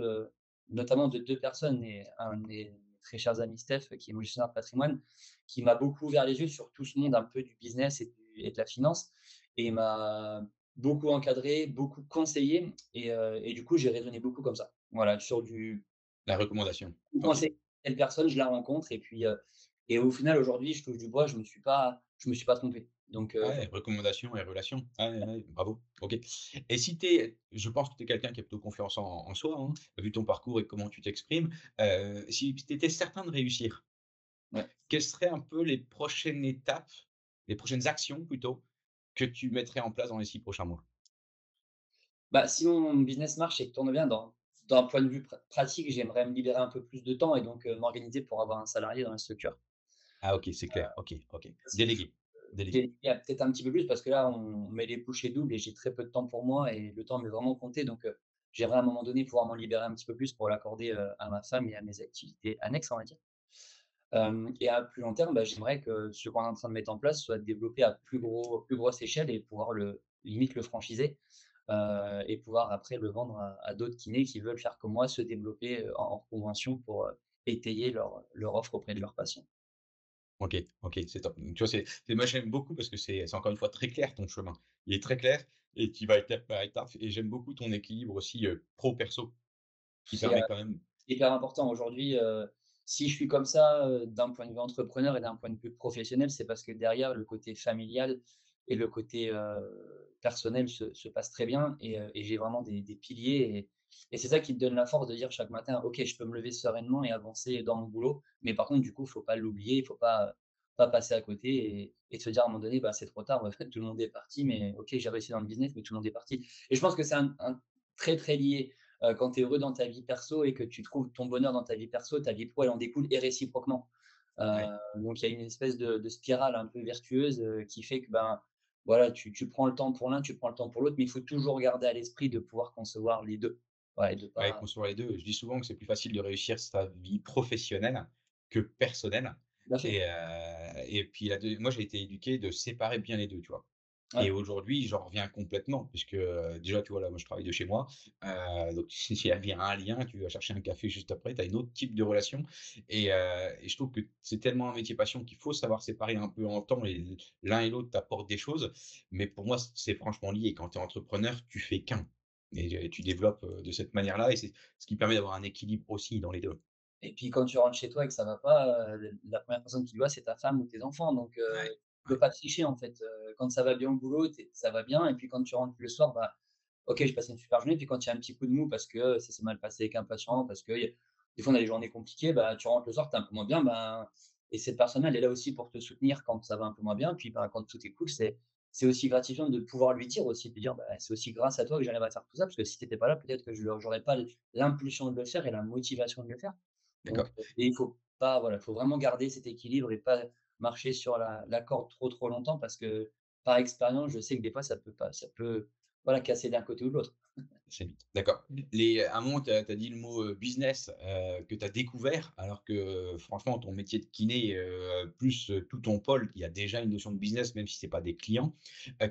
notamment de 2 personnes et un de mes très chers amis Steph, qui est mon gestionnaire de patrimoine, qui m'a beaucoup ouvert les yeux sur tout ce monde un peu du business et de la finance et il m'a beaucoup encadré, beaucoup conseillé et du coup, j'ai raisonné beaucoup comme ça. Voilà, sur du La recommandation. OK. conseil telle personne, je la rencontre et puis, et au final, aujourd'hui, je touche du bois, je me suis pas trompé. Donc, Ah ouais, recommandation et relation. Ah ouais, ouais, bravo. OK. Et si je pense que tu es quelqu'un qui a plutôt confiance en soi, hein, vu ton parcours et comment tu t'exprimes. Si tu étais certain de réussir, ouais. quelles seraient un peu les prochaines étapes, les prochaines actions plutôt, que tu mettrais en place dans les 6 prochains mois? Bah, si mon business marche et que tourne bien d'un point de vue pratique, j'aimerais me libérer un peu plus de temps et donc, m'organiser pour avoir un salarié dans la structure. Ah OK, c'est clair. OK, OK. Parce qu'il faut Déléguer, déléguer. déléguer peut-être un petit peu plus parce que là, on met les bouchées doubles et j'ai très peu de temps pour moi et le temps m'est vraiment compté donc, j'aimerais à un moment donné pouvoir m'en libérer un petit peu plus pour l'accorder, à ma femme et à mes activités annexes, on va dire. Et à plus long terme, bah, j'aimerais que ce qu'on est en train de mettre en place soit développé à plus grosse échelle et pouvoir limite le franchiser, et pouvoir après le vendre à d'autres kinés qui veulent faire comme moi, se développer, en convention pour, étayer leur offre auprès de leurs patients. OK, OK, c'est top. Donc tu vois, moi j'aime beaucoup parce que c'est encore une fois très clair ton chemin. Il est très clair et qui va étape par étape et j'aime beaucoup ton équilibre aussi, pro perso qui C'est, permet quand même. hyper important aujourd'hui, si je suis comme ça, d'un point de vue entrepreneur et d'un point de vue professionnel, c'est parce que derrière le côté familial et le côté, personnel se passe très bien et j'ai vraiment des piliers et c'est ça qui te donne la force de dire chaque matin: «OK, je peux me lever sereinement et avancer dans mon boulot». Mais par contre, du coup, il faut pas l'oublier, il faut pas passer à côté et se dire à un moment donné: «Bah, c'est trop tard, tout le monde est parti, mais OK, j'ai réussi dans le business, mais tout le monde est parti». Et je pense que c'est un très, très lié. Quand tu es heureux dans ta vie perso et que tu trouves ton bonheur dans ta vie perso, ta vie pro, elle en découle et réciproquement. Ouais, Donc il y a une espèce de spirale un peu vertueuse, qui fait que, ben, voilà, tu prends le temps pour l'un, tu prends le temps pour l'autre, mais il faut toujours garder à l'esprit de pouvoir concevoir les 2. Ouais, de ouais, pas construire les 2. Je dis souvent que c'est plus facile de réussir sa vie professionnelle que personnelle. tout à fait. Et puis moi, j'ai été éduqué de séparer bien les 2, tu vois? Et Ouais, aujourd'hui, j'en reviens complètement puisque, déjà, tu vois, là, moi, je travaille de chez moi, donc s'il y avait un lien, tu vas chercher un café juste après, tu as un autre type de relation et je trouve que c'est tellement un métier passion qu'il faut savoir séparer un peu en temps et l'un et l'autre t'apportent des choses, mais pour moi, c'est franchement lié. Quand tu es entrepreneur, tu fais qu'un et tu développes, de cette manière-là et c'est ce qui permet d'avoir un équilibre aussi dans les 2. et puis quand tu rentres chez toi et que ça va pas, la première personne qui le voit, c'est ta femme ou tes enfants, donc Ouais, tu peux ouais, pas tricher, en fait, quand ça va bien au boulot, ça va bien et puis quand tu rentres le soir, bah, OK, j'ai passé une super journée, puis quand il y a un petit coup de mou parce que ça s'est mal passé avec un patient, parce que des fois on a des journées compliquées, bah, tu rentres le soir, tu es un peu moins bien, ben et cette personne-là, elle est là aussi pour te soutenir quand ça va un peu moins bien, puis, bah, quand tout est cool, c'est aussi gratifiant de pouvoir lui dire aussi, de lui dire: «Bah, c'est aussi grâce à toi que j'arrive à faire tout ça, parce que si tu étais pas là, peut-être que je j'aurais pas l'impulsion de le faire et la motivation de le faire». Donc d'accord. et il faut pas voilà, il faut vraiment garder cet équilibre et pas marcher sur la corde trop, trop longtemps parce que par expérience, je sais que des fois ça peut, voilà, casser d'un côté ou de l'autre. C'est vite. D'accord. À un moment, tu as dit le mot, business, que tu as découvert alors que, franchement, ton métier de kiné, plus, tout ton pôle, il y a déjà une notion de business, même si c'est pas des clients.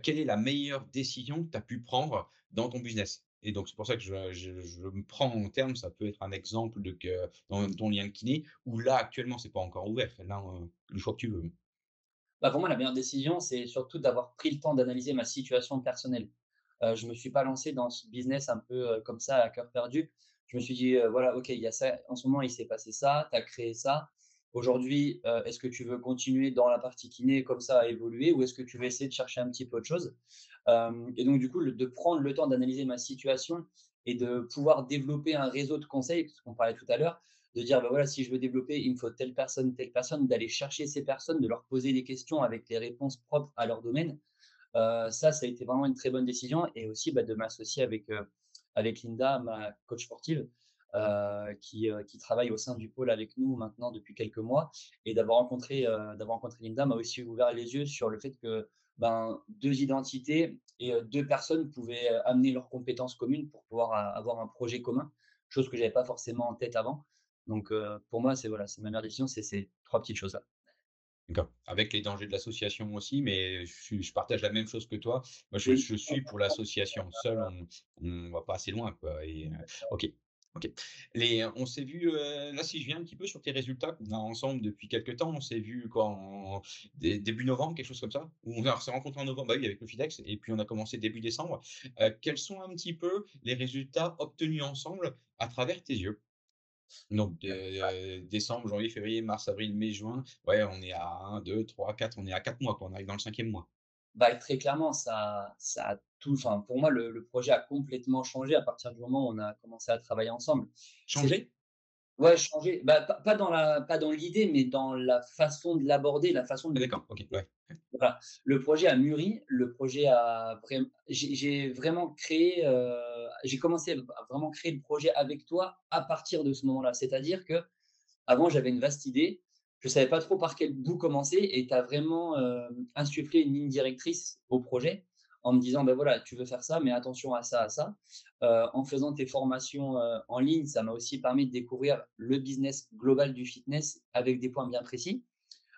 Quelle est la meilleure décision que tu as pu prendre dans ton business? Et donc c'est pour ça que je me prends en terme, ça peut être un exemple de que dans ton lien de kiné, où là, actuellement, c'est pas encore ouvert. Là, le choix que tu veux. Bah, pour moi, la meilleure décision, c'est surtout d'avoir pris le temps d'analyser ma situation personnelle. Je me suis pas lancé dans ce business un peu, comme ça à cœur perdu. Je me suis dit, voilà, OK, il y a ça en ce moment, il s'est passé ça, tu as créé ça. Aujourd'hui, est-ce que tu veux continuer dans la partie kiné comme ça à évoluer ou est-ce que tu veux essayer de chercher un petit peu autre chose? Et donc du coup, de prendre le temps d'analyser ma situation et de pouvoir développer un réseau de conseils, parce qu'on parlait tout à l'heure, de dire, bah, voilà, si je veux développer, il me faut telle personne, d'aller chercher ces personnes, de leur poser des questions avec les réponses propres à leur domaine. Ça a été vraiment une très bonne décision et aussi, bah, de m'associer avec Linda, ma coach sportive, qui travaille au sein du pôle avec nous maintenant depuis quelques mois et d'avoir rencontré Linda m'a aussi ouvert les yeux sur le fait que, ben, 2 identités et 2 personnes pouvaient, amener leurs compétences communes pour pouvoir avoir un projet commun, chose que j'avais pas forcément en tête avant. Donc pour moi, c'est voilà, c'est ma meilleure décision, c'est ces 3 petites choses-là. D'accord. Avec les dangers de l'association aussi, mais je partage la même chose que toi. Moi, Oui. je suis pour l'association. Seul, on va pas assez loin, quoi et OK, OK. On s'est vu, là, si je viens un petit peu sur tes résultats qu'on a ensemble depuis quelque temps, on s'est vu quoi? En début novembre, quelque chose comme ça? Ou on s'est rencontrés en novembre, bah oui, avec le FIDEX et puis on a commencé début décembre. Quels sont un petit peu les résultats obtenus ensemble à travers tes yeux? Donc décembre, janvier, février, mars, avril, mai, juin. Ouais, on est à 1, 2, 3, 4. On est à 4 mois, quoi. On arrive dans le 5e mois. Bah, très clairement, ça a tout enfin, pour moi, le projet a complètement changé à partir du moment où on a commencé à travailler ensemble. C'est Changé? ouais, changé, bah, pas dans l'idée, mais dans la façon de l'aborder, la façon de Ah le d'accord, OK, ouais. voilà. Le projet a mûri, le projet a vraim j'ai vraiment créé, j'ai commencé à vraiment créer le projet avec toi à partir de ce moment-là. C'est-à-dire que avant, j'avais une vaste idée, je savais pas trop par quel bout commencer et tu as vraiment, insufflé une ligne directrice au projet en me disant: «Ben voilà, tu veux faire ça, mais attention à ça, à ça». En faisant tes formations, en ligne, ça m'a aussi permis de découvrir le business global du fitness avec des points bien précis.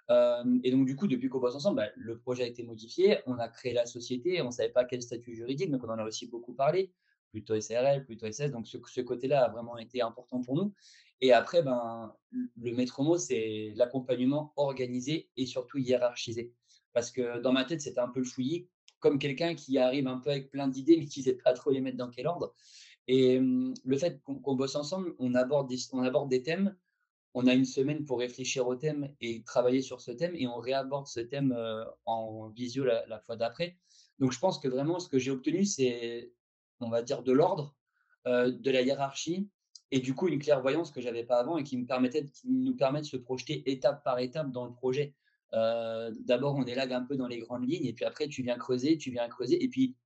Et donc du coup, depuis qu'on bosse ensemble, bah, le projet a été modifié, on a créé la société, on ne savait pas quel statut juridique, donc on en a aussi beaucoup parlé, plutôt SARL, plutôt SS, donc ce côté-là a vraiment été important pour nous. Et après, ben, le maître mot, c'est l'accompagnement organisé et surtout hiérarchisé. Parce que dans ma tête, c'était un peu le fouillis, comme quelqu'un qui arrive un peu avec plein d'idées, mais qui ne sait pas trop les mettre dans quel ordre. Et le fait qu'on bosse ensemble, on aborde des thèmes, on a une semaine pour réfléchir au thème et travailler sur ce thème et on réaborde ce thème, en visio la fois d'après. Donc je pense que vraiment ce que j'ai obtenu, c'est, on va dire de l'ordre, de la hiérarchie et du coup une clairvoyance que j'avais pas avant et qui nous permet de se projeter étape par étape dans le projet. D'abord on élague un peu dans les grandes lignes et puis après tu viens creuser et puis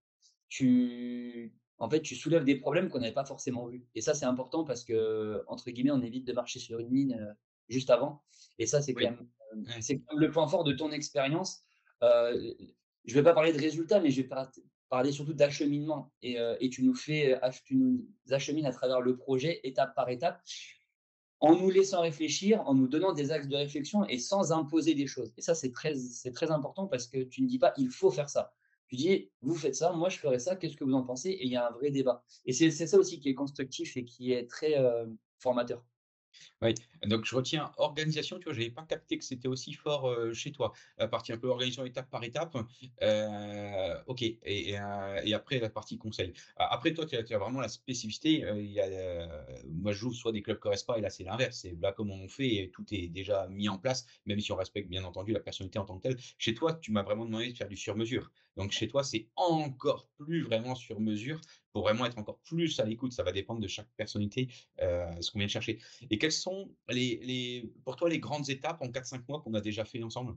tu en fait, tu soulèves des problèmes qu'on n'avait pas forcément vus et ça, c'est important parce que entre guillemets, «on évite de marcher sur une ligne», juste avant et ça, Oui, ouais. c'est quand même le point fort de ton expérience. Heu, je vais pas parler de résultats, mais je vais parler surtout d'acheminement et tu nous achemines à travers le projet étape par étape en nous laissant réfléchir, en nous donnant des axes de réflexion et sans imposer des choses. Et ça, c'est très important parce que tu ne dis pas il faut faire ça. Tu dis vous faites ça, moi je ferai ça, qu'est-ce que vous en pensez? Et il y a un vrai débat. Et c'est ça aussi qui est constructif et qui est très formateur. Oui, donc je retiens organisation, tu vois? J'avais pas capté que c'était aussi fort, chez toi. La partie un peu organisation étape par étape, OK et après la partie conseil. Après toi, tu as vraiment la spécificité, il y a, moi je joue soit des clubs Correspa et là c'est l'inverse, c'est voilà comment on fait et tout est déjà mis en place, même si on respecte bien entendu la personnalité en tant que telle. Chez toi, tu m'as vraiment demandé de faire du sur mesure. Donc chez toi, c'est encore plus vraiment sur mesure pour vraiment être encore plus à l'écoute. Ça va dépendre de chaque personnalité, ce qu'on vient chercher. Et quelles sont pour toi les grandes étapes en 4-5 mois qu'on a déjà fait ensemble?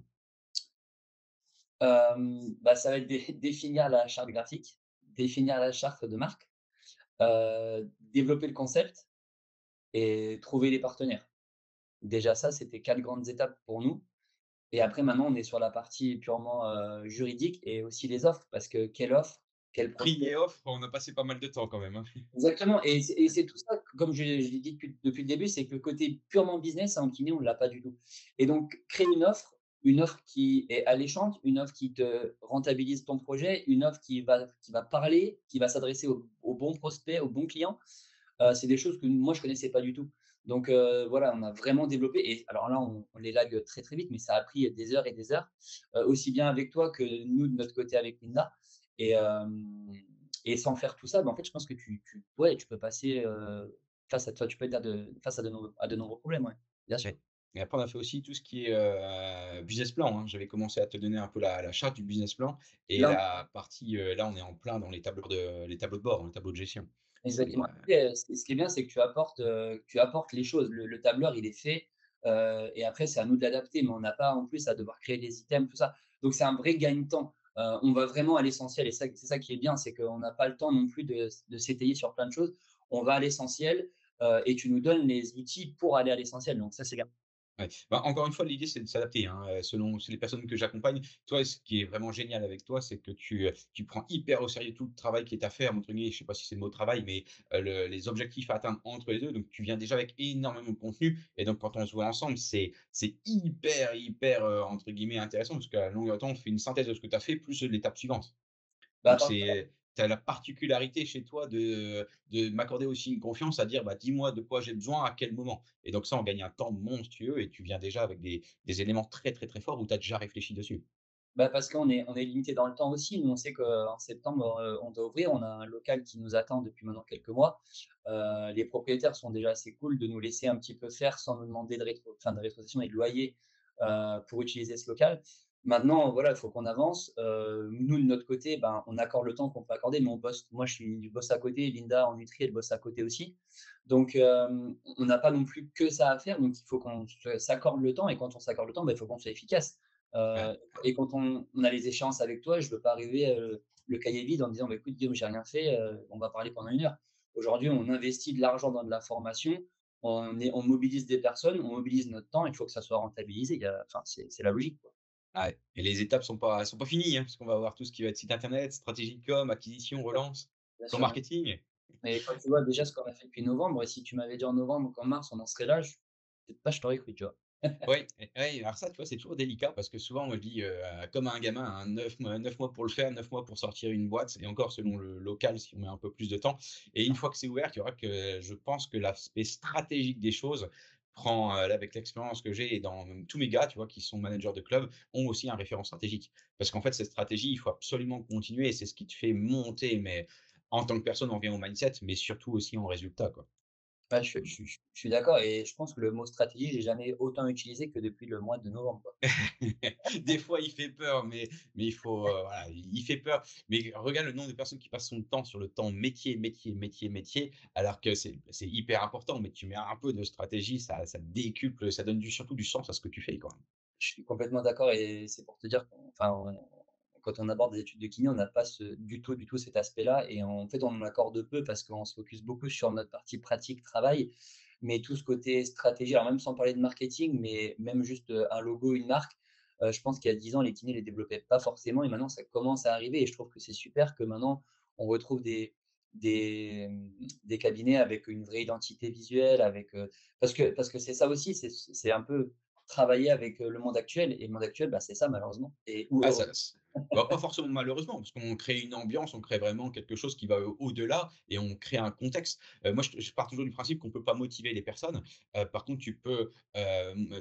Bah, ça va être définir la charte graphique, définir la charte de marque, développer le concept et trouver les partenaires. Déjà ça, c'était 4 grandes étapes pour nous. Et après maintenant, on est sur la partie purement, juridique et aussi les offres parce que quelle offre? Quel Prix prospect? et offre, on a passé pas mal de temps quand même, hein. Exactement et c'est tout ça, comme je l'ai dit depuis le début, c'est que le côté purement business en kiné, on ne l'a pas du tout. Et donc créer une offre qui est alléchante, une offre qui te rentabilise ton projet, une offre qui va parler, qui va s'adresser aux bons prospects, aux bons clients, c'est des choses que moi je connaissais pas du tout. Donc voilà, on a vraiment développé et alors là, on l'élague très, très vite, mais ça a pris des heures et des heures, aussi bien avec toi que nous de notre côté avec Linda et et sans faire tout ça, bah, en fait, je pense que ouais, tu peux passer, face à toi tu peux être face à de nombreux problèmes, ouais, bien sûr. Ouais et après on a fait aussi tout ce qui est, business plan, hein. J'avais commencé à te donner un peu la charte du business plan et Là la partie, là on est en plein dans les tableaux de bord, hein, les tableaux de gestion. C'est, Exactement. Après, ce qui est bien, c'est que tu apportes les choses. Le tableur, il est fait, et après, c'est à nous de l'adapter, mais on n'a pas en plus à devoir créer les items, tout ça. Donc c'est un vrai gain de temps. On va vraiment à l'essentiel et ça c'est ça qui est bien, c'est qu'on n'a pas le temps non plus de s'étayer sur plein de choses. On va à l'essentiel, et tu nous donnes les outils pour aller à l'essentiel, donc ça, c'est bien. ouais. Bah, encore une fois, l'idée, c'est de s'adapter, hein, selon les personnes que j'accompagne. Toi, ce qui est vraiment génial avec toi, c'est que tu prends hyper au sérieux tout le travail qui est à faire, entre guillemets, je sais pas si c'est le mot travail, mais les objectifs à atteindre entre les 2. Donc tu viens déjà avec énormément de contenu et donc quand on se voit ensemble, c'est hyper, entre guillemets, «intéressant» parce qu'à longueur de temps, on fait une synthèse de ce que tu as fait plus l'étape suivante. Bah, à Donc part tu as la particularité chez toi de m'accorder aussi une confiance à dire: «Bah, dis-moi de quoi j'ai besoin, à quel moment» et donc ça, on gagne un temps monstrueux et tu viens déjà avec des éléments très, très, très forts où tu as déjà réfléchi dessus. Bah, parce qu'on est limité dans le temps aussi. Nous, on sait qu'en septembre, on doit ouvrir. On a un local qui nous attend depuis maintenant quelques mois. Les propriétaires sont déjà assez cool de nous laisser un petit peu faire sans nous demander de rétrocession et de loyer, pour utiliser ce local. Maintenant, voilà, il faut qu'on avance. Nous, de notre côté, ben, on accorde le temps qu'on peut accorder, mais on bosse. Moi, je bosse à côté. Linda, en Nutri, elle bosse à côté aussi. Donc, on n'a pas non plus que ça à faire. Donc, il faut qu'on s'accorde le temps. Et quand on s'accorde le temps, ben, il faut qu'on soit efficace. Ouais. Et quand on a les échéances avec toi, je ne veux pas arriver, le cahier vide en disant: «Bah, écoute Guillaume, j'ai rien fait, on va parler pendant 1 heure». Aujourd'hui, on investit de l'argent dans de la formation, on mobilise des personnes, on mobilise notre temps, il faut que ça soit rentabilisé. Enfin, c'est la logique, quoi. Ouais et les étapes sont pas finies, hein, parce qu'on va avoir tout ce qui va être site internet, stratégie de com, acquisition, relance, Bien ton sûr, bien sûr. marketing. Mais quand tu vois déjà ce qu'on a fait depuis novembre, et si tu m'avais dit en novembre qu'en mars on en serait là, peut-être pas je t'aurais cru, tu vois? Oui, et ouais, alors ça, tu vois, c'est toujours délicat parce que souvent on me dit, comme un gamin, hein, 9 mois pour le faire, 9 mois pour sortir une boîte et encore selon le local si on met un peu plus de temps et une fois que c'est ouvert, tu vois que je pense que l'aspect stratégique des choses prend, là avec l'expérience que j'ai et dans même tous mes gars, tu vois, qui sont managers de club, ont aussi un référent stratégique. Parce qu'en fait, cette stratégie, il faut absolument continuer et c'est ce qui te fait monter, mais en tant que personne, on revient au mindset, mais surtout aussi en résultat, quoi. Ouais, je suis d'accord et je pense que le mot stratégie, j'ai jamais autant utilisé que depuis le mois de novembre, quoi. Des fois, il fait peur, mais il faut, voilà, il fait peur. Mais regarde le nombre de personnes qui passent son temps sur le temps métier, alors que c'est hyper important. Mais tu mets un peu de stratégie, ça décuple, ça donne surtout du sens à ce que tu fais, quoi. Je suis complètement d'accord et c'est pour te dire quand on aborde des études de kiné, on n'a pas du tout cet aspect-là et en fait, on en accorde peu parce qu'on se focus beaucoup sur notre partie pratique, travail, mais tout ce côté stratégie, alors même sans parler de marketing, mais même juste, un logo, une marque, je pense qu'il y a 10 ans, les kinés les développaient pas forcément et maintenant ça commence à arriver et je trouve que c'est super que maintenant on retrouve des cabinets avec une vraie identité visuelle, parce que c'est ça aussi, c'est un peu travailler avec le monde actuel. Et le monde actuel, bah, c'est ça malheureusement, ou Ah heureusement. ça s bah, pas forcément malheureusement, parce qu'on crée une ambiance, on crée vraiment quelque chose qui va au-delà et on crée un contexte. Moi je pars toujours du principe qu'on peut pas motiver les personnes. Par contre tu peux,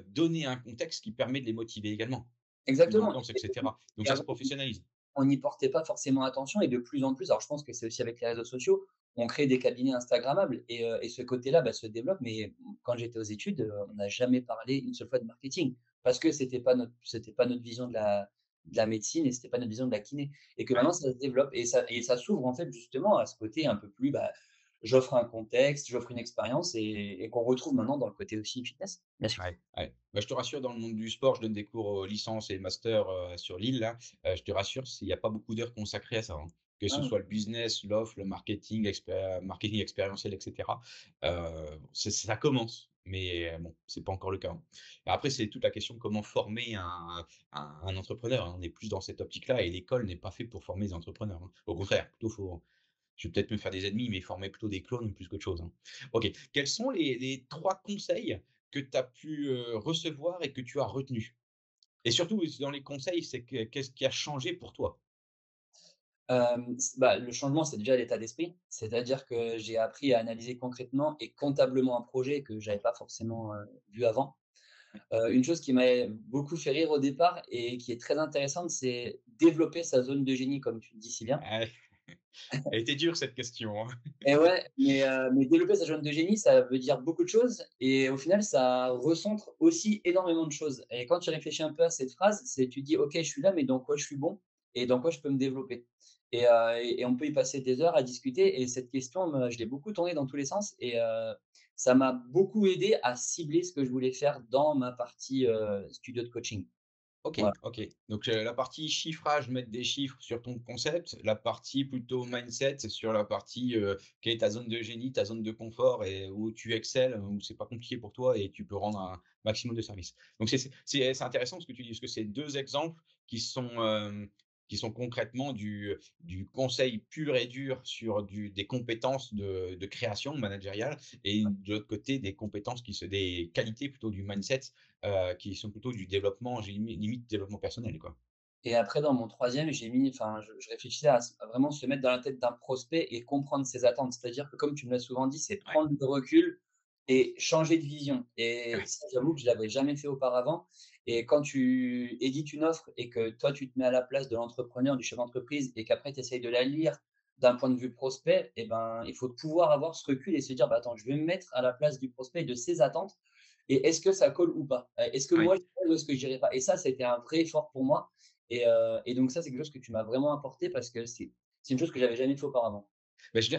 donner un contexte qui permet de les motiver également. Une Exactement. ambiance et cetera. Donc Et ça se avant, professionnalise. on n'y portait pas forcément attention, et de plus en plus, alors je pense que c'est aussi avec les réseaux sociaux, on crée des cabinets instagrammables, et ce côté-là, bah, se développe. Mais quand j'étais aux études, on n'a jamais parlé une seule fois de marketing, parce que c'était pas notre vision de la médecine, et c'était pas notre vision de la kiné, et que Ouais. maintenant ça se développe, et ça s'ouvre en fait justement à ce côté un peu plus, bah, j'offre un contexte, j'offre une expérience, et qu'on retrouve maintenant dans le côté aussi fitness, bien sûr. Ouais, ouais. Bah, je te rassure, dans le monde du sport, je donne des cours, licence et master, sur l'île là. Je te rassure, il y a pas beaucoup d'heures consacrées à ça, hein. Que ce Ah, soit le business, l'offre, le marketing expérientiel et cetera. Ça commence, mais bon, c'est pas encore le cas, hein. Après, c'est toute la question de comment former un entrepreneur, hein. On est plus dans cette optique-là et l'école n'est pas fait pour former des entrepreneurs, hein. Au contraire, plutôt faut je vais peut-être me faire des ennemis, mais former plutôt des clones plus qu'autre chose, hein. OK. Quels sont les 3 conseils que tu as pu, recevoir et que tu as retenus? Et surtout, dans les conseils, c'est que qu'est-ce qui a changé pour toi? Bah, le changement, c'est déjà l'état d'esprit. C'est-à-dire que j'ai appris à analyser concrètement et comptablement un projet que j'avais pas forcément, vu avant. Une chose qui m'a beaucoup fait rire au départ et qui est très intéressante, c'est développer sa zone de génie, comme tu le dis si bien. Ah, elle était dure cette question, hein. Et ouais, mais développer sa zone de génie, ça veut dire beaucoup de choses, et au final, ça recentre aussi énormément de choses. Et quand tu réfléchis un peu à cette phrase, c'est tu dis: «OK, je suis là, mais dans quoi je suis bon et dans quoi je peux me développer?» Et on peut y passer des heures à discuter, et cette question, je l'ai beaucoup tournée dans tous les sens, et ça m'a beaucoup aidé à cibler ce que je voulais faire dans ma partie, studio de coaching. OK, Voilà. OK. Donc, la partie chiffrage, mettre des chiffres sur ton concept, la partie plutôt mindset sur la partie, quelle est ta zone de génie, ta zone de confort et où tu excelles, où c'est pas compliqué pour toi et tu peux rendre un maximum de service. Donc c'est intéressant ce que tu dis, parce que c'est 2 exemples qui sont, qui sont concrètement du conseil pur et dur sur des compétences de création managériale et de l'autre côté des compétences des qualités plutôt du mindset, qui sont plutôt du développement, j'ai limite développement personnel, quoi. Et après, dans mon troisième, j'ai mis, enfin, je réfléchissais à vraiment se mettre dans la tête d'un prospect et comprendre ses attentes. C'est-à-dire que, comme tu me l'as souvent dit, c'est Ouais, prendre du recul et changer de vision. Et ouais, ça, j'avoue que je l'avais jamais fait auparavant. Et quand tu édites une offre et que toi, tu te mets à la place de l'entrepreneur, du chef d'entreprise, et qu'après, tu essayes de la lire d'un point de vue prospect, et ben, il faut pouvoir avoir ce recul et se dire, bah, attends, je vais me mettre à la place du prospect et de ses attentes. Et est-ce que ça colle ou pas? Est-ce que ouais. moi, j'irai, ou est-ce que j'irai pas? Et ça a été un vrai effort pour moi. Et donc ça, c'est quelque chose que tu m'as vraiment apporté, parce que c'est une chose que j'avais jamais fait auparavant. Bah, je l'ai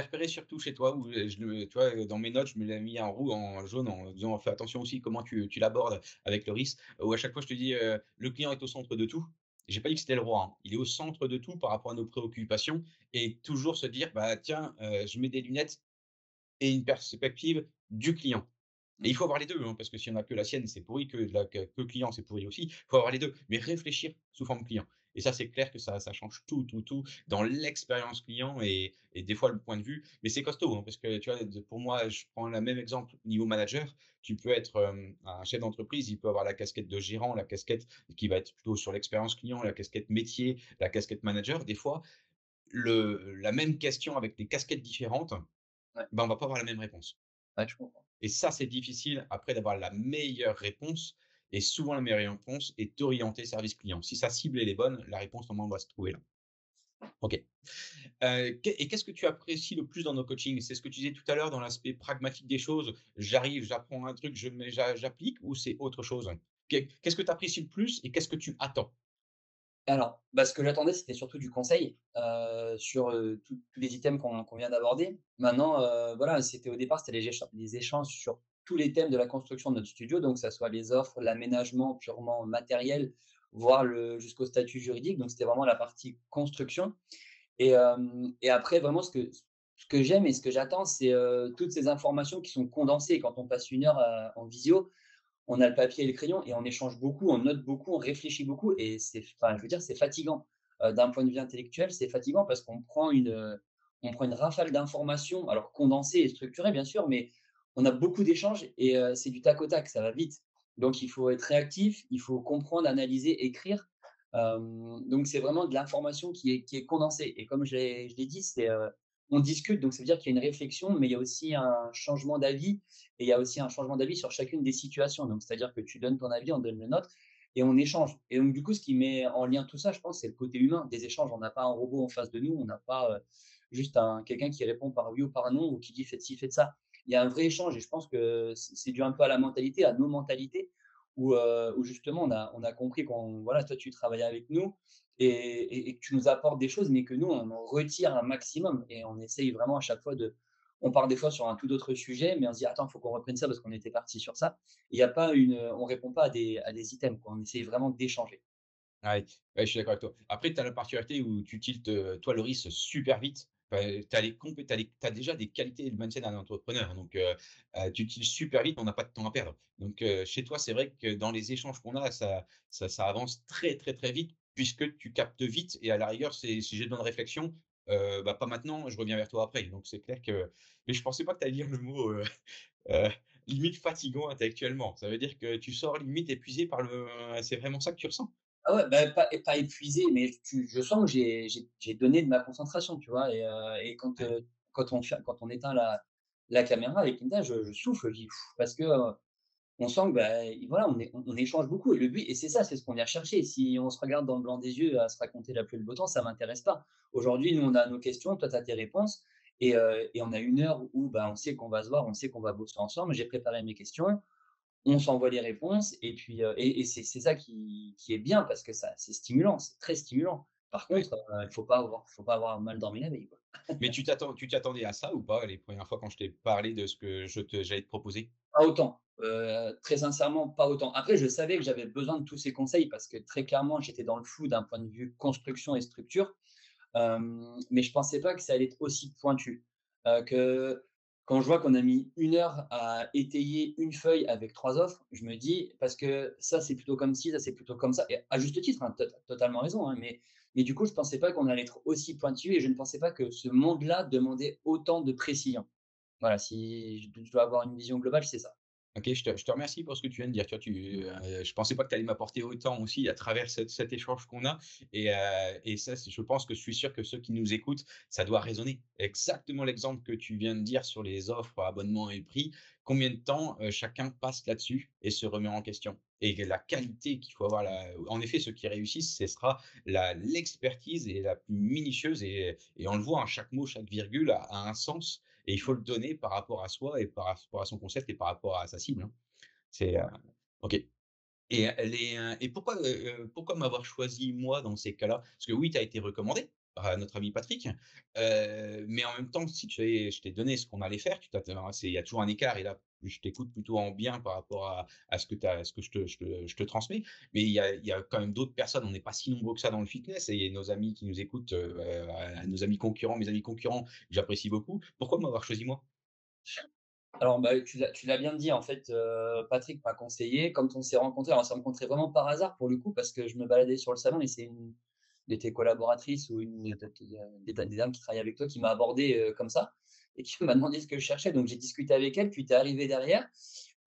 repéré surtout chez toi où, je le tu vois, dans mes notes, je me l'ai mis en jaune en disant: «Fais attention aussi comment tu l'abordes avec le risque». Où à chaque fois je te dis, «Le client est au centre de tout». J'ai pas dit que c'était le roi, hein. Il est au centre de tout par rapport à nos préoccupations et toujours se dire: «Bah, tiens, je mets des lunettes et une perspective du client». Et il Mmh. faut avoir les 2, hein, parce que si on a que la sienne, c'est pourri, que le client, c'est pourri aussi. Il faut avoir les 2, mais réfléchir sous forme client. Et ça, c'est clair que ça change tout, tout, tout dans l'expérience client et des fois le point de vue. Mais c'est costaud, hein, parce que tu vois, pour moi, je prends le même exemple niveau manager. Tu peux être, un chef d'entreprise, il peut avoir la casquette de gérant, la casquette qui va être plutôt sur l'expérience client, la casquette métier, la casquette manager. Des fois, la même question avec des casquettes différentes, Ouais, ben, on va pas avoir la même réponse. ouais, je comprends. Et ça, c'est difficile après d'avoir la meilleure réponse et souvent la meilleure réponse est orientée service client. Si sa cible elle est bonne, la réponse normalement va se trouver là. OK. Qu'est-ce que tu apprécies le plus dans nos coachings? C'est ce que tu disais tout à l'heure dans l'aspect pragmatique des choses, j'arrive, j'apprends un truc, j'applique ou c'est autre chose? Qu'est-ce que tu apprécies le plus et qu'est-ce que tu attends? Alors, bah, ce que j'attendais, c'était surtout du conseil, sur, tous les items qu'on vient d'aborder. Maintenant, voilà, au départ, c'était les échanges sur tous les thèmes de la construction de notre studio, donc que ça soit les offres, l'aménagement purement matériel, voire jusqu'au statut juridique. Donc c'était vraiment la partie construction. Et après, vraiment, ce que j'aime et ce que j'attends, c'est, toutes ces informations qui sont condensées. Quand on passe 1 heure, en visio, on a le papier et le crayon, et on échange beaucoup, on note beaucoup, on réfléchit beaucoup, et enfin, je veux dire, c'est fatigant. D'un point de vue intellectuel, c'est fatigant parce qu'on prend on prend une rafale d'informations, alors condensées et structurées bien sûr, mais on a beaucoup d'échanges et c'est du tac au tac, ça va vite. Donc il faut être réactif, il faut comprendre, analyser, écrire. Donc c'est vraiment de l'information qui est condensée et comme je l'ai dit, on discute, donc ça veut dire qu'il y a une réflexion, mais il y a aussi un changement d'avis et il y a aussi un changement d'avis sur chacune des situations. Donc c'est-à-dire que tu donnes ton avis, on donne le nôtre et on échange. Et donc du coup, ce qui met en lien tout ça, je pense, c'est le côté humain des échanges. On n'a pas un robot en face de nous, on n'a pas, juste quelqu'un qui répond par oui ou par non ou qui dit: «Faites ci, faites ça». Il y a un vrai échange et je pense que c'est dû un peu à la mentalité, à nos mentalités où justement on a compris qu'on voilà, toi tu travailles avec nous et que tu nous apportes des choses, mais que nous on en retire un maximum et on essaye vraiment à chaque fois on part des fois sur un tout autre sujet, mais on se dit: «Attends, il faut qu'on reprenne ça parce qu'on était parti sur ça». Il y a pas on répond pas à des items quoi, on essaye vraiment d'échanger. Ouais, ouais, je suis d'accord avec toi. Après, tu as la particularité où tu tiltes, toi, Loris, super vite. Enfin, tu as les compé tu déjà des qualités et le mindset d'un entrepreneur, donc tu tiltes super vite, on n'a pas de temps à perdre. Donc chez toi, c'est vrai que dans les échanges qu'on a, ça avance très, très, très vite puisque tu captes vite et à la rigueur, c'est si j'ai besoin de réflexion, bah, pas maintenant, je reviens vers toi après. Donc c'est clair que mais je pensais pas que tu allais dire le mot, heu, limite fatigant intellectuellement. Ça veut dire que tu sors limite épuisé par le c'est vraiment ça que tu ressens? Ah ouais, bah, pas épuisé, mais je sens que j'ai donné de ma concentration, tu vois? Et Ouais. quand on éteint la caméra avec Linda, je souffle, je dis: parce que, on sent que, bah, voilà, on échange beaucoup et le but et c'est ça, c'est ce qu'on vient chercher. Si on se regarde dans le blanc des yeux à se raconter la pluie et le beau temps, ça m'intéresse pas. Aujourd'hui, nous, on a nos questions, toi, tu as tes réponses et on a une heure où, bah, on sait qu'on va se voir, on sait qu'on va bosser ensemble. J'ai préparé mes questions, on s'envoie les réponses et puis, et c'est ça qui est bien parce que ça c'est stimulant, c'est très stimulant. Par Ouais. contre, il faut pas avoir mal dormi la veille, quoi. Mais tu t'attendais à ça ou pas les premières fois quand je t'ai parlé de ce que j'allais te proposer? Pas autant, très sincèrement, pas autant. Après, je savais que j'avais besoin de tous ces conseils parce que très clairement, j'étais dans le flou d'un point de vue construction et structure. Mais je pensais pas que ça allait être aussi pointu. Que quand je vois qu'on a mis 1 heure à étayer une feuille avec 3 offres, je me dis parce que ça, c'est plutôt comme ci, ça, c'est plutôt comme ça et à juste titre, hein, tu as totalement raison, hein, mais du coup, je pensais pas qu'on allait être aussi pointu et je ne pensais pas que ce monde-là demandait autant de précision. Voilà, si je dois avoir une vision globale, c'est ça. OK, je te remercie pour ce que tu viens de dire. Tu vois, je pensais pas que tu allais m'apporter autant aussi à travers cet échange qu'on a et ça, je pense que je suis sûr que ceux qui nous écoutent, ça doit résonner. Exactement l'exemple que tu viens de dire sur les offres, abonnements et prix. Combien de temps, chacun passe là-dessus et se remet en question? Et la qualité qu'il faut avoir là en effet, ceux qui réussissent, ce sera l'expertise et la plus minutieuse et on le voit, hein, chaque mot, chaque virgule a un sens et il faut le donner par rapport à soi et par rapport à son concept et par rapport à sa cible, hein. C'est, OK et pourquoi m'avoir choisi moi dans ces cas-là? Parce que oui, tu as été recommandé par notre ami Patrick, mais en même temps, si je t'ai donné ce qu'on allait faire, tu t'attends il y a toujours un écart et là, je t'écoute plutôt en bien par rapport à ce que je te transmets. Mais il y a quand même d'autres personnes, on n'est pas si nombreux que ça dans le fitness et nos amis qui nous écoutent, nos amis concurrents, mes amis concurrents, que j'apprécie beaucoup. Pourquoi m'avoir choisi moi? Alors, bah, tu l'as bien dit, en fait, Patrick m'a conseillé. Quand on s'est rencontrés, alors on s'est rencontrés vraiment par hasard pour le coup, parce que je me baladais sur le salon et c'est une de tes collaboratrices ou une des dames qui travaillent avec toi qui m'a abordé, comme ça et qui m'a demandé ce que je cherchais. Donc j'ai discuté avec elle, puis tu es arrivé derrière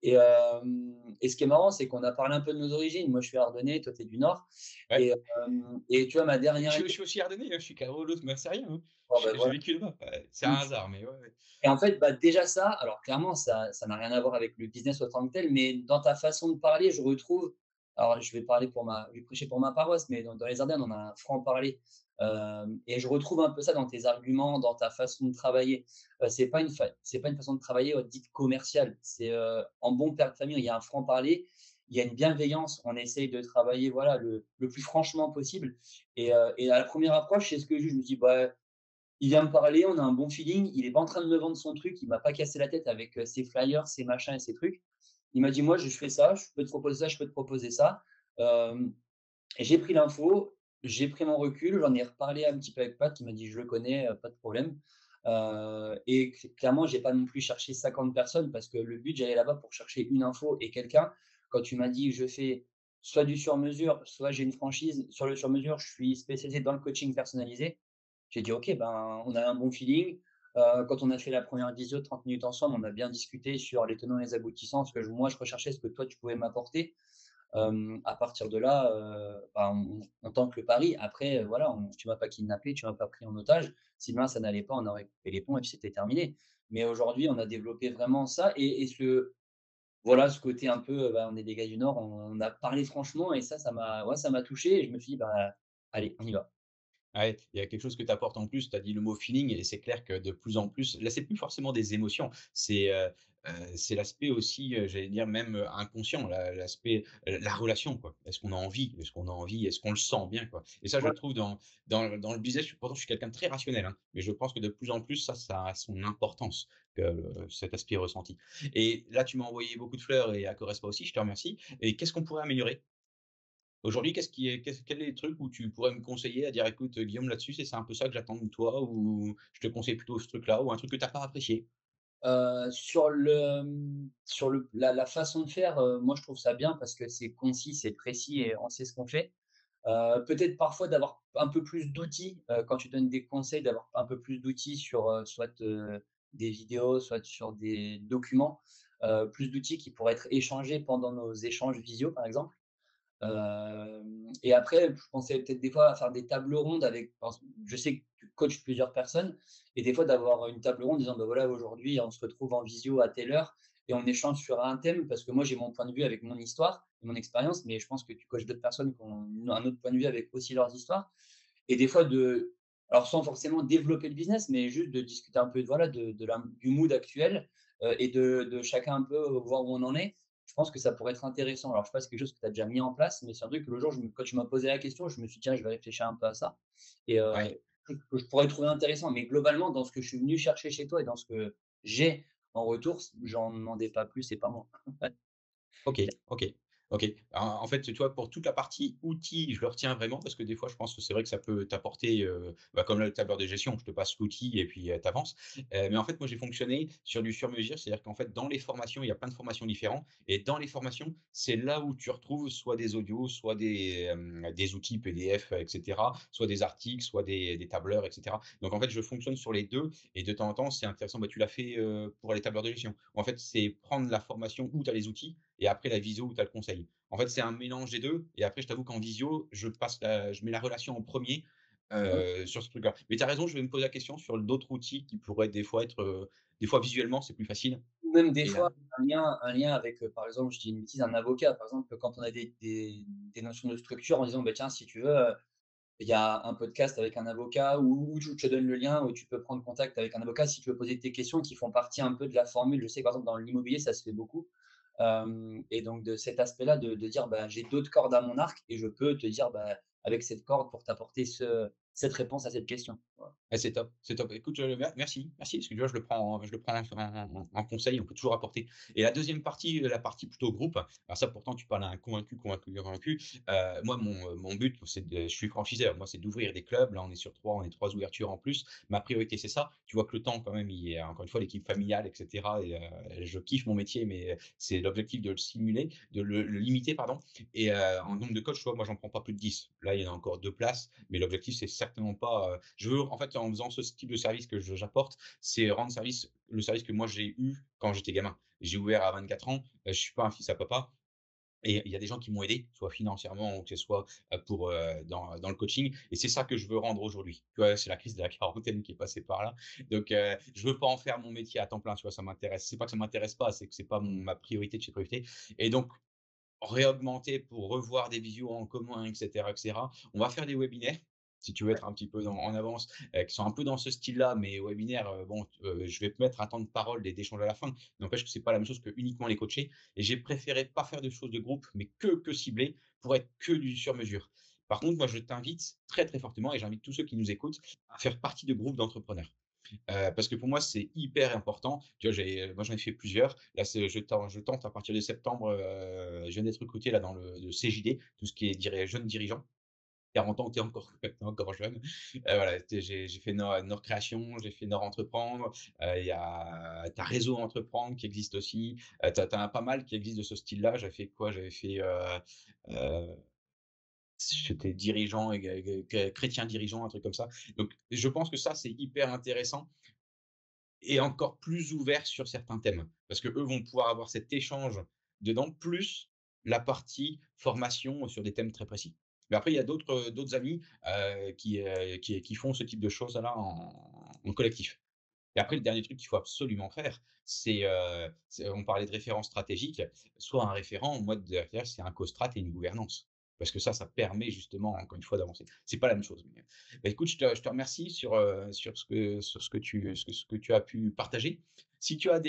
et ce qui est marrant, c'est qu'on a parlé un peu de nos origines. Moi, je suis ardennais, toi, tu es du Nord Ouais. et tu vois, ma dernière Je année suis aussi ardennais, hein, je suis carreau l'autre, mais c'est rien, hein. bon, bah, J'ai voilà. vécu là-bas. C'est un hasard, mais ouais, ouais. Et en fait, bah, déjà ça, alors clairement, ça n'a rien à voir avec le business en tant que tel, mais dans ta façon de parler, je retrouve alors je vais prêcher pour ma paroisse, mais dans les Ardennes, on a un franc-parler, et je retrouve un peu ça dans tes arguments, dans ta façon de travailler. C'est pas une façon de travailler, dite commerciale. C'est, en bon père de famille, il y a un franc-parler, il y a une bienveillance. On essaye de travailler, voilà, le plus franchement possible et à la première approche, c'est ce que je me dis: «Bah, il vient me parler, on a un bon feeling, il est pas en train de me vendre son truc, il m'a pas cassé la tête avec, ses flyers, ses machins et ses trucs. Il m'a dit: «Moi, je fais ça, je peux te proposer ça, je peux te proposer ça». Hem et j'ai pris l'info, j'ai pris mon recul, j'en ai reparlé un petit peu avec Pat qui m'a dit: «Je le connais, pas de problème». Et clairement, j'ai pas non plus cherché 50 personnes parce que le but, j'allais là-bas pour chercher une info et quelqu'un. Quand tu m'as dit: «Je fais soit du sur mesure, soit j'ai une franchise». Sur le sur mesure, je suis spécialisé dans le coaching personnalisé. J'ai dit: «OK, ben, on a un bon feeling». Quand on a fait la première visio de 30 minutes ensemble, on a bien discuté sur les tenants et les aboutissants, ce que moi je recherchais, ce que toi tu pouvais m'apporter. À partir de là, bah, on tente le pari. Après, voilà, tu m'as pas kidnappé, tu m'as pas pris en otage. Si demain ça n'allait pas, on aurait coupé les ponts et puis c'était terminé. Mais aujourd'hui, on a développé vraiment ça et voilà, ce côté un peu, bah, on est des gars du Nord, on a parlé franchement et ça m'a ouais, ça m'a touché et je me suis dit: «Bah, allez, on y va». Ouais, il y a quelque chose que tu apportes en plus, tu as dit le mot feeling et c'est clair que de plus en plus là, c'est plus forcément des émotions, c'est l'aspect aussi, j'allais dire même, inconscient, l'aspect, la relation quoi. Est-ce qu'on a envie? Est-ce qu'on a envie? Est-ce qu'on le sent bien quoi? Et ça je Ouais. trouve dans le business, pourtant je suis quelqu'un de très rationnel, hein, mais je pense que de plus en plus ça a son importance que, cet aspect ressenti. Et là tu m'as envoyé beaucoup de fleurs et à Correspa aussi, je te remercie. Et qu'est-ce qu'on pourrait améliorer? Aujourd'hui, quels est les trucs où tu pourrais me conseiller à dire: «Écoute, Guillaume, là-dessus, c'est un peu ça que j'attends de toi» ou «Je te conseille plutôt ce truc-là» ou un truc que tu as pas apprécié? Sur la façon de faire, moi je trouve ça bien parce que c'est concis, c'est précis et on sait ce qu'on fait. Peut-être parfois d'avoir un peu plus d'outils, quand tu donnes des conseils, d'avoir un peu plus d'outils sur, soit, des vidéos, soit sur des documents, plus d'outils qui pourraient être échangés pendant nos échanges visio, par exemple. Et après, je pensais peut-être des fois à faire des tables rondes avec parce je sais que tu coaches plusieurs personnes et des fois d'avoir une table ronde en disant: «Bah, voilà, aujourd'hui, on se retrouve en visio à telle heure et on échange sur un thème». Parce que moi, j'ai mon point de vue avec mon histoire et mon expérience, mais je pense que tu coaches d'autres personnes qui ont un autre point de vue avec aussi leurs histoires et des fois alors sans forcément développer le business, mais juste de discuter un peu, voilà, du mood actuel, et de chacun un peu voir où on en est. Je pense que ça pourrait être intéressant. Alors je sais pas si c'est quelque chose que tu as déjà mis en place, mais c'est un truc que le jour quand tu m'as posé la question, je me suis dit: «Tiens, je vais réfléchir un peu à ça» et Ouais. que je pourrais trouver intéressant. Mais globalement, dans ce que je suis venu chercher chez toi et dans ce que j'ai en retour, j'en demandais pas plus et pas moins. OK, OK, OK. En fait, tu vois, pour toute la partie outils, je le retiens vraiment parce que des fois, je pense que c'est vrai que ça peut t'apporter, bah, comme le tableur de gestion, je te passe l'outil et puis, tu avances. Mais en fait, moi, j'ai fonctionné sur du sur-mesure, c'est-à-dire qu'en fait, dans les formations, il y a plein de formations différentes et dans les formations, c'est là où tu retrouves soit des audios, soit des outils PDF, et cetera, soit des articles, soit des tableurs, et cetera. Donc en fait, je fonctionne sur les 2 et de temps en temps, c'est intéressant. Bah, tu l'as fait, pour les tableurs de gestion. En fait, c'est prendre la formation où tu as les outils et après la visio où tu as le conseil. En fait, c'est un mélange des 2 et après je t'avoue qu'en visio, je mets la relation en premier sur ce truc-là. Mais tu as raison, je vais me poser la question sur d'autres outils qui pourraient des fois être, des fois visuellement, c'est plus facile Ou même des et fois, un lien avec, par exemple, je dis une bêtise, un avocat. Par exemple, quand on a des notions de structure en disant: «Bah, tiens, si tu veux, il y a un podcast avec un avocat où je te donne le lien où tu peux prendre contact avec un avocat si tu veux poser tes questions qui font partie un peu de la formule. Je sais que par exemple dans l'immobilier, ça se fait beaucoup. Et donc de cet aspect-là, de dire bah, j'ai d'autres cordes à mon arc et je peux te dire bah, avec cette corde pour t'apporter cette réponse à cette question. Voilà. ah, c'est top, c'est top. Écoute, merci, merci, parce que tu vois, je le prends en conseil, on peut toujours apporter. Et la deuxième partie, la partie plutôt groupe, alors ça pourtant tu parles à un convaincu, convaincu, convaincu. Moi mon but, c'est je suis franchiseur, moi c'est d'ouvrir des clubs. Là on est sur 3, on est 3 ouvertures en plus. Ma priorité c'est ça. Tu vois que le temps quand même, il est encore une fois l'équipe familiale et cetera et je kiffe mon métier, mais c'est l'objectif de le simuler, de le limiter pardon et en nombre de coachs, tu vois, moi j'en prends pas plus de 10. Là, il y en a encore 2 places, mais l'objectif c'est certainement pas, je veux en fait, en faisant ce type de service que j'apporte, c'est rendre le service que moi j'ai eu quand j'étais gamin. J'ai ouvert à 24 ans, je suis pas un fils à papa et il y a des gens qui m'ont aidé, soit financièrement ou que ce soit, pour, dans le coaching et c'est ça que je veux rendre aujourd'hui. Tu vois, c'est la crise de la quarantaine qui est passée par là. Donc, je veux pas en faire mon métier à temps plein, tu vois? Ça m'intéresse. C'est pas que ça m'intéresse pas, c'est que c'est pas ma priorité de chez priorité et donc réaugmenter pour revoir des visios en commun et cetera. On va faire des webinaires, si tu veux être un petit peu en avance, qui sont un peu dans ce style-là, mais webinaires, bon, je vais te mettre un temps de parole et d'échange à la fin. N'empêche que c'est pas la même chose que uniquement les coacher et j'ai préféré pas faire de choses de groupe, mais que ciblé pour être que du sur mesure. Par contre, moi, je t'invite très, très fortement et j'invite tous ceux qui nous écoutent à faire partie de groupes d'entrepreneurs. Parce que pour moi, c'est hyper important. Tu vois, moi, j'en ai fait plusieurs. Là, je tente à partir de septembre, je viens d'être recruté là dans le CJD, tout ce qui est jeunes dirigeants. 40 ans, tu es encore encore jeune. Voilà, j'ai fait Nord Création, j'ai fait Nord Entreprendre, il y a tu Réseau Entreprendre qui existe aussi. Tu as pas mal qui existent de ce style-là. J'avais fait quoi? J'avais fait, J'étais dirigeant et chrétien dirigeant, un truc comme ça. Donc je pense que ça, c'est hyper intéressant et encore plus ouvert sur certains thèmes. Parce qu'eux vont pouvoir avoir cet échange dedans, plus la partie formation sur des thèmes très précis. Mais après, il y a d'autres amis, qui font ce type de choses-là en collectif. Et après, le dernier truc qu'il faut absolument faire, c'est on parlait de référent stratégique, soit un référent, moi derrière, c'est un co-strat et une gouvernance. Parce que ça permet justement, encore une fois, d'avancer. C'est pas la même chose, mais bah, écoute, je te remercie sur ce que tu as pu partager. Si tu as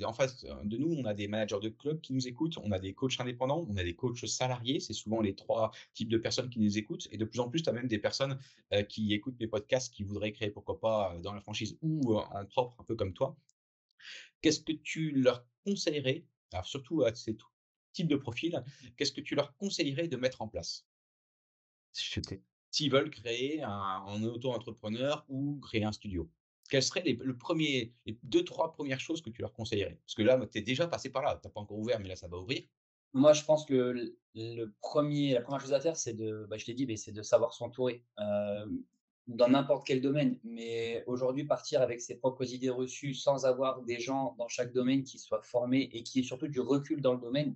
en face de nous, on a des managers de club qui nous écoutent, on a des coachs indépendants, on a des coachs salariés, c'est souvent les 3 types de personnes qui nous écoutent et de plus en plus, tu as même des personnes qui écoutent mes podcasts, qui voudraient créer, pourquoi pas, dans la franchise ou en propre, un peu comme toi. Qu'est-ce que tu leur conseillerais, alors surtout à ces types de profils, qu'est-ce que tu leur conseillerais de mettre en place? S'ils veulent créer un auto-entrepreneur ou créer un studio. Quelles seraient les 2-3 premières choses que tu leur conseillerais? Parce que là, tu es déjà passé par là, tu as pas encore ouvert, mais là, ça va ouvrir. Moi, je pense que la première chose à faire, c'est je l'ai dit, mais c'est de savoir s'entourer, dans n'importe quel domaine. Mais aujourd'hui, partir avec ses propres idées reçues sans avoir des gens dans chaque domaine qui soient formés et qui aient surtout du recul dans le domaine,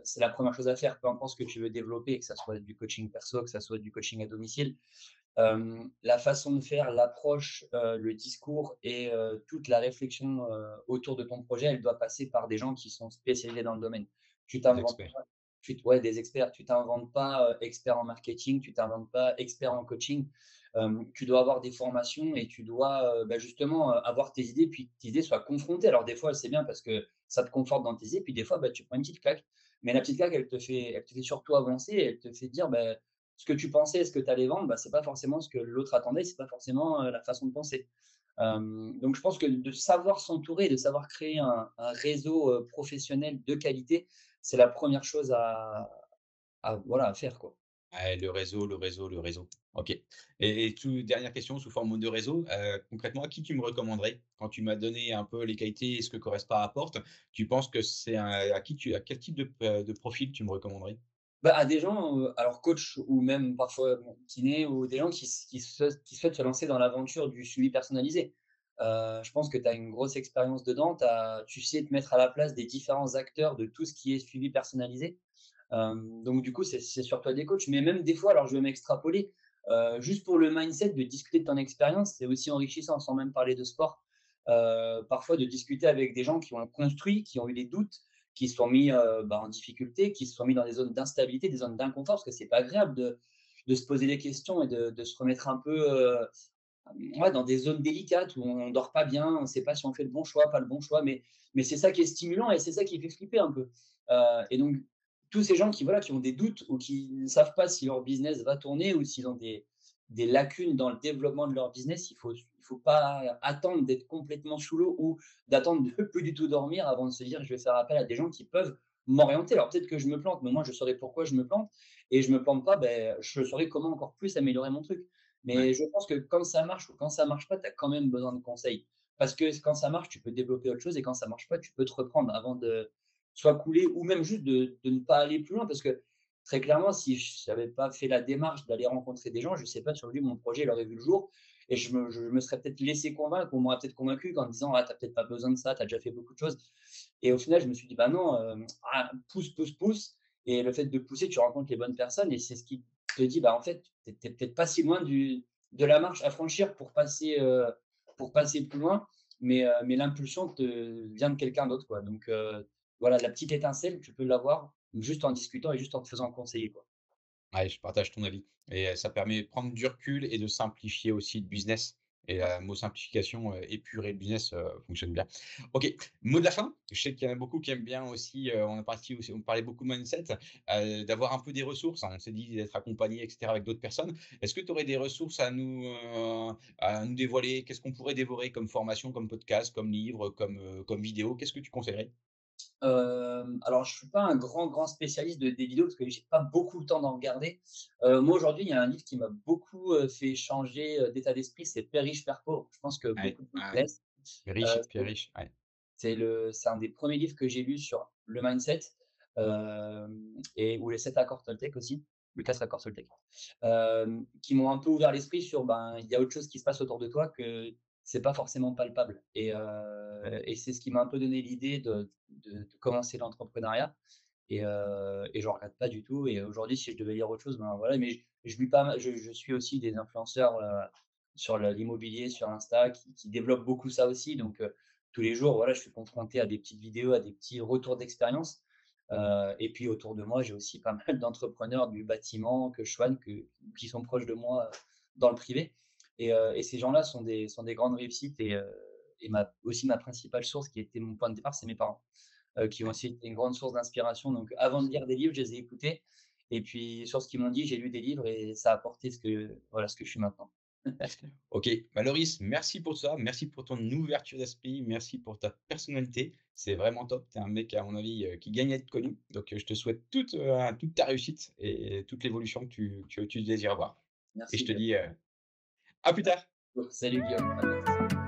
c'est la première chose à faire. Peu importe ce que tu veux développer, que ça soit du coaching perso, que ça soit du coaching à domicile. La façon de faire, l'approche, le discours et toute la réflexion, autour de ton projet, elle doit passer par des gens qui sont spécialisés dans le domaine. Tu Des t'inventes experts. pas ouais, des experts. Tu t'inventes pas, expert en marketing, tu t'inventes pas expert en coaching. Tu dois avoir des formations et tu dois, justement, avoir tes idées, puis que tes idées soient confrontées. Alors des fois, c'est bien parce que ça te conforte dans tes idées, puis des fois, tu prends une petite claque. Mais la petite claque, elle te fait surtout avancer et elle te fait dire, ce que tu pensais, ce que tu allais vendre, c'est pas forcément ce que l'autre attendait, c'est pas forcément la façon de penser. Donc je pense que de savoir s'entourer, de savoir créer un réseau professionnel de qualité, c'est la première chose voilà, à faire, quoi. Ouais, le réseau, le réseau, le réseau. OK. Et dernière question sous forme de réseau, concrètement, à qui tu me recommanderais? Quand tu m'as donné un peu les qualités et ce que Correspa apporte, tu penses que c'est à quel type de profil tu me recommanderais? À des gens, alors coach ou même parfois kiné ou des gens qui souhaitent se lancer dans l'aventure du suivi personnalisé. Je pense que tu as une grosse expérience dedans, tu sais te mettre à la place des différents acteurs de tout ce qui est suivi personnalisé. Donc du coup, c'est sur toi des coachs. Mais même des fois, alors je vais m'extrapoler, juste pour le mindset de discuter de ton expérience, c'est aussi enrichissant, sans même parler de sport. Parfois de discuter avec des gens qui ont construit, qui ont eu des doutes, qui se sont mis, en difficulté, qui se sont mis dans des zones d'instabilité, des zones d'inconfort, parce que c'est pas agréable de se poser des questions et de se remettre un peu, ouais, dans des zones délicates où on dort pas bien, on ne sait pas si on fait le bon choix, pas le bon choix, mais c'est ça qui est stimulant et c'est ça qui fait flipper un peu. Et donc, tous ces gens qui, voilà, qui ont des doutes ou qui ne savent pas si leur business va tourner ou s'ils ont des lacunes dans le développement de leur business, il faut pas attendre d'être complètement sous l'eau ou d'attendre de plus du tout dormir avant de se dire je vais faire appel à des gens qui peuvent m'orienter. Alors peut-être que je me plante, mais moi je saurais pourquoi je me plante et je me plante pas, je saurais comment encore plus améliorer mon truc. Ouais. Mais je pense que quand ça marche ou quand ça marche pas, tu as quand même besoin de conseils. Parce que quand ça marche, tu peux développer autre chose et quand ça marche pas, tu peux te reprendre avant de soit couler ou même juste de ne pas aller plus loin. Parce que très clairement, si je n'avais pas fait la démarche d'aller rencontrer des gens, je ne sais pas si aujourd'hui mon projet il aurait vu le jour et je me serais peut-être laissé convaincre, on m'aurait peut-être convaincu en me disant ah, tu n'as peut-être pas besoin de ça, tu as déjà fait beaucoup de choses. Et au final, je me suis dit bah non, pousse, pousse, pousse. Et le fait de pousser, tu rencontres les bonnes personnes et c'est ce qui te dit bah en fait, tu n'es peut-être pas si loin de la marche à franchir pour passer plus loin, mais l'impulsion vient de quelqu'un d'autre, quoi. Donc, voilà, la petite étincelle, tu peux l'avoir juste en discutant et juste en te faisant conseiller, quoi. Ouais, je partage ton avis et ça permet de prendre du recul et de simplifier aussi le business et Ouais. mot simplification, épurer le business, fonctionne bien. OK, mot de la fin? Je sais qu'il y en a beaucoup qui aiment bien aussi, on parlait beaucoup de mindset, d'avoir un peu des ressources, hein. On s'est dit d'être accompagné et cetera avec d'autres personnes. Est-ce que tu aurais des ressources à nous dévoiler? Qu'est-ce qu'on pourrait dévorer comme formation, comme podcast, comme livre, comme vidéo? Qu'est-ce que tu conseillerais? Alors je suis pas un grand, grand spécialiste des vidéos parce que j'ai pas beaucoup le temps d'en regarder. Moi, aujourd'hui, il y a un livre qui m'a beaucoup, fait changer, d'état d'esprit, c'est Père riche, père pauvre. Je pense que Ouais, beaucoup de gens ouais, connaissent. riche, C'est Pierre riche, ouais. c'est un des premiers livres que j'ai lu sur le mindset, et ou les 7 accords Toltec aussi. Lucas Raccord Soltec, qui m'ont un peu ouvert l'esprit sur, il y a autre chose qui se passe autour de toi, que c'est pas forcément palpable et c'est ce qui m'a un peu donné l'idée de commencer l'entrepreneuriat et j'en regrette pas du tout et aujourd'hui, si je devais lire autre chose, voilà, mais je lis pas mal je suis aussi des influenceurs, sur l'immobilier, sur Insta qui développent beaucoup ça aussi donc tous les jours, voilà, je suis confronté à des petites vidéos, à des petits retours d'expérience. Et puis autour de moi, j'ai aussi pas mal d'entrepreneurs du bâtiment que je soigne, qui sont proches de moi dans le privé. Et ces gens-là sont des grandes réussites et aussi ma principale source qui était mon point de départ, c'est mes parents, qui ont Ouais. aussi été une grande source d'inspiration. Donc avant de lire des livres, je les ai écoutés. Et puis sur ce qu'ils m'ont dit, j'ai lu des livres et ça a apporté voilà, ce que je suis maintenant. OK. Bah, Loris, merci pour ça. Merci pour ton ouverture d'esprit. Merci pour ta personnalité. C'est vraiment top. Tu es un mec, à mon avis, qui gagne à être connu. Donc, je te souhaite toute ta réussite et toute l'évolution que tu désires voir. Et Merci je te Guillaume. dis, à plus tard. Salut Guillaume, à bientôt.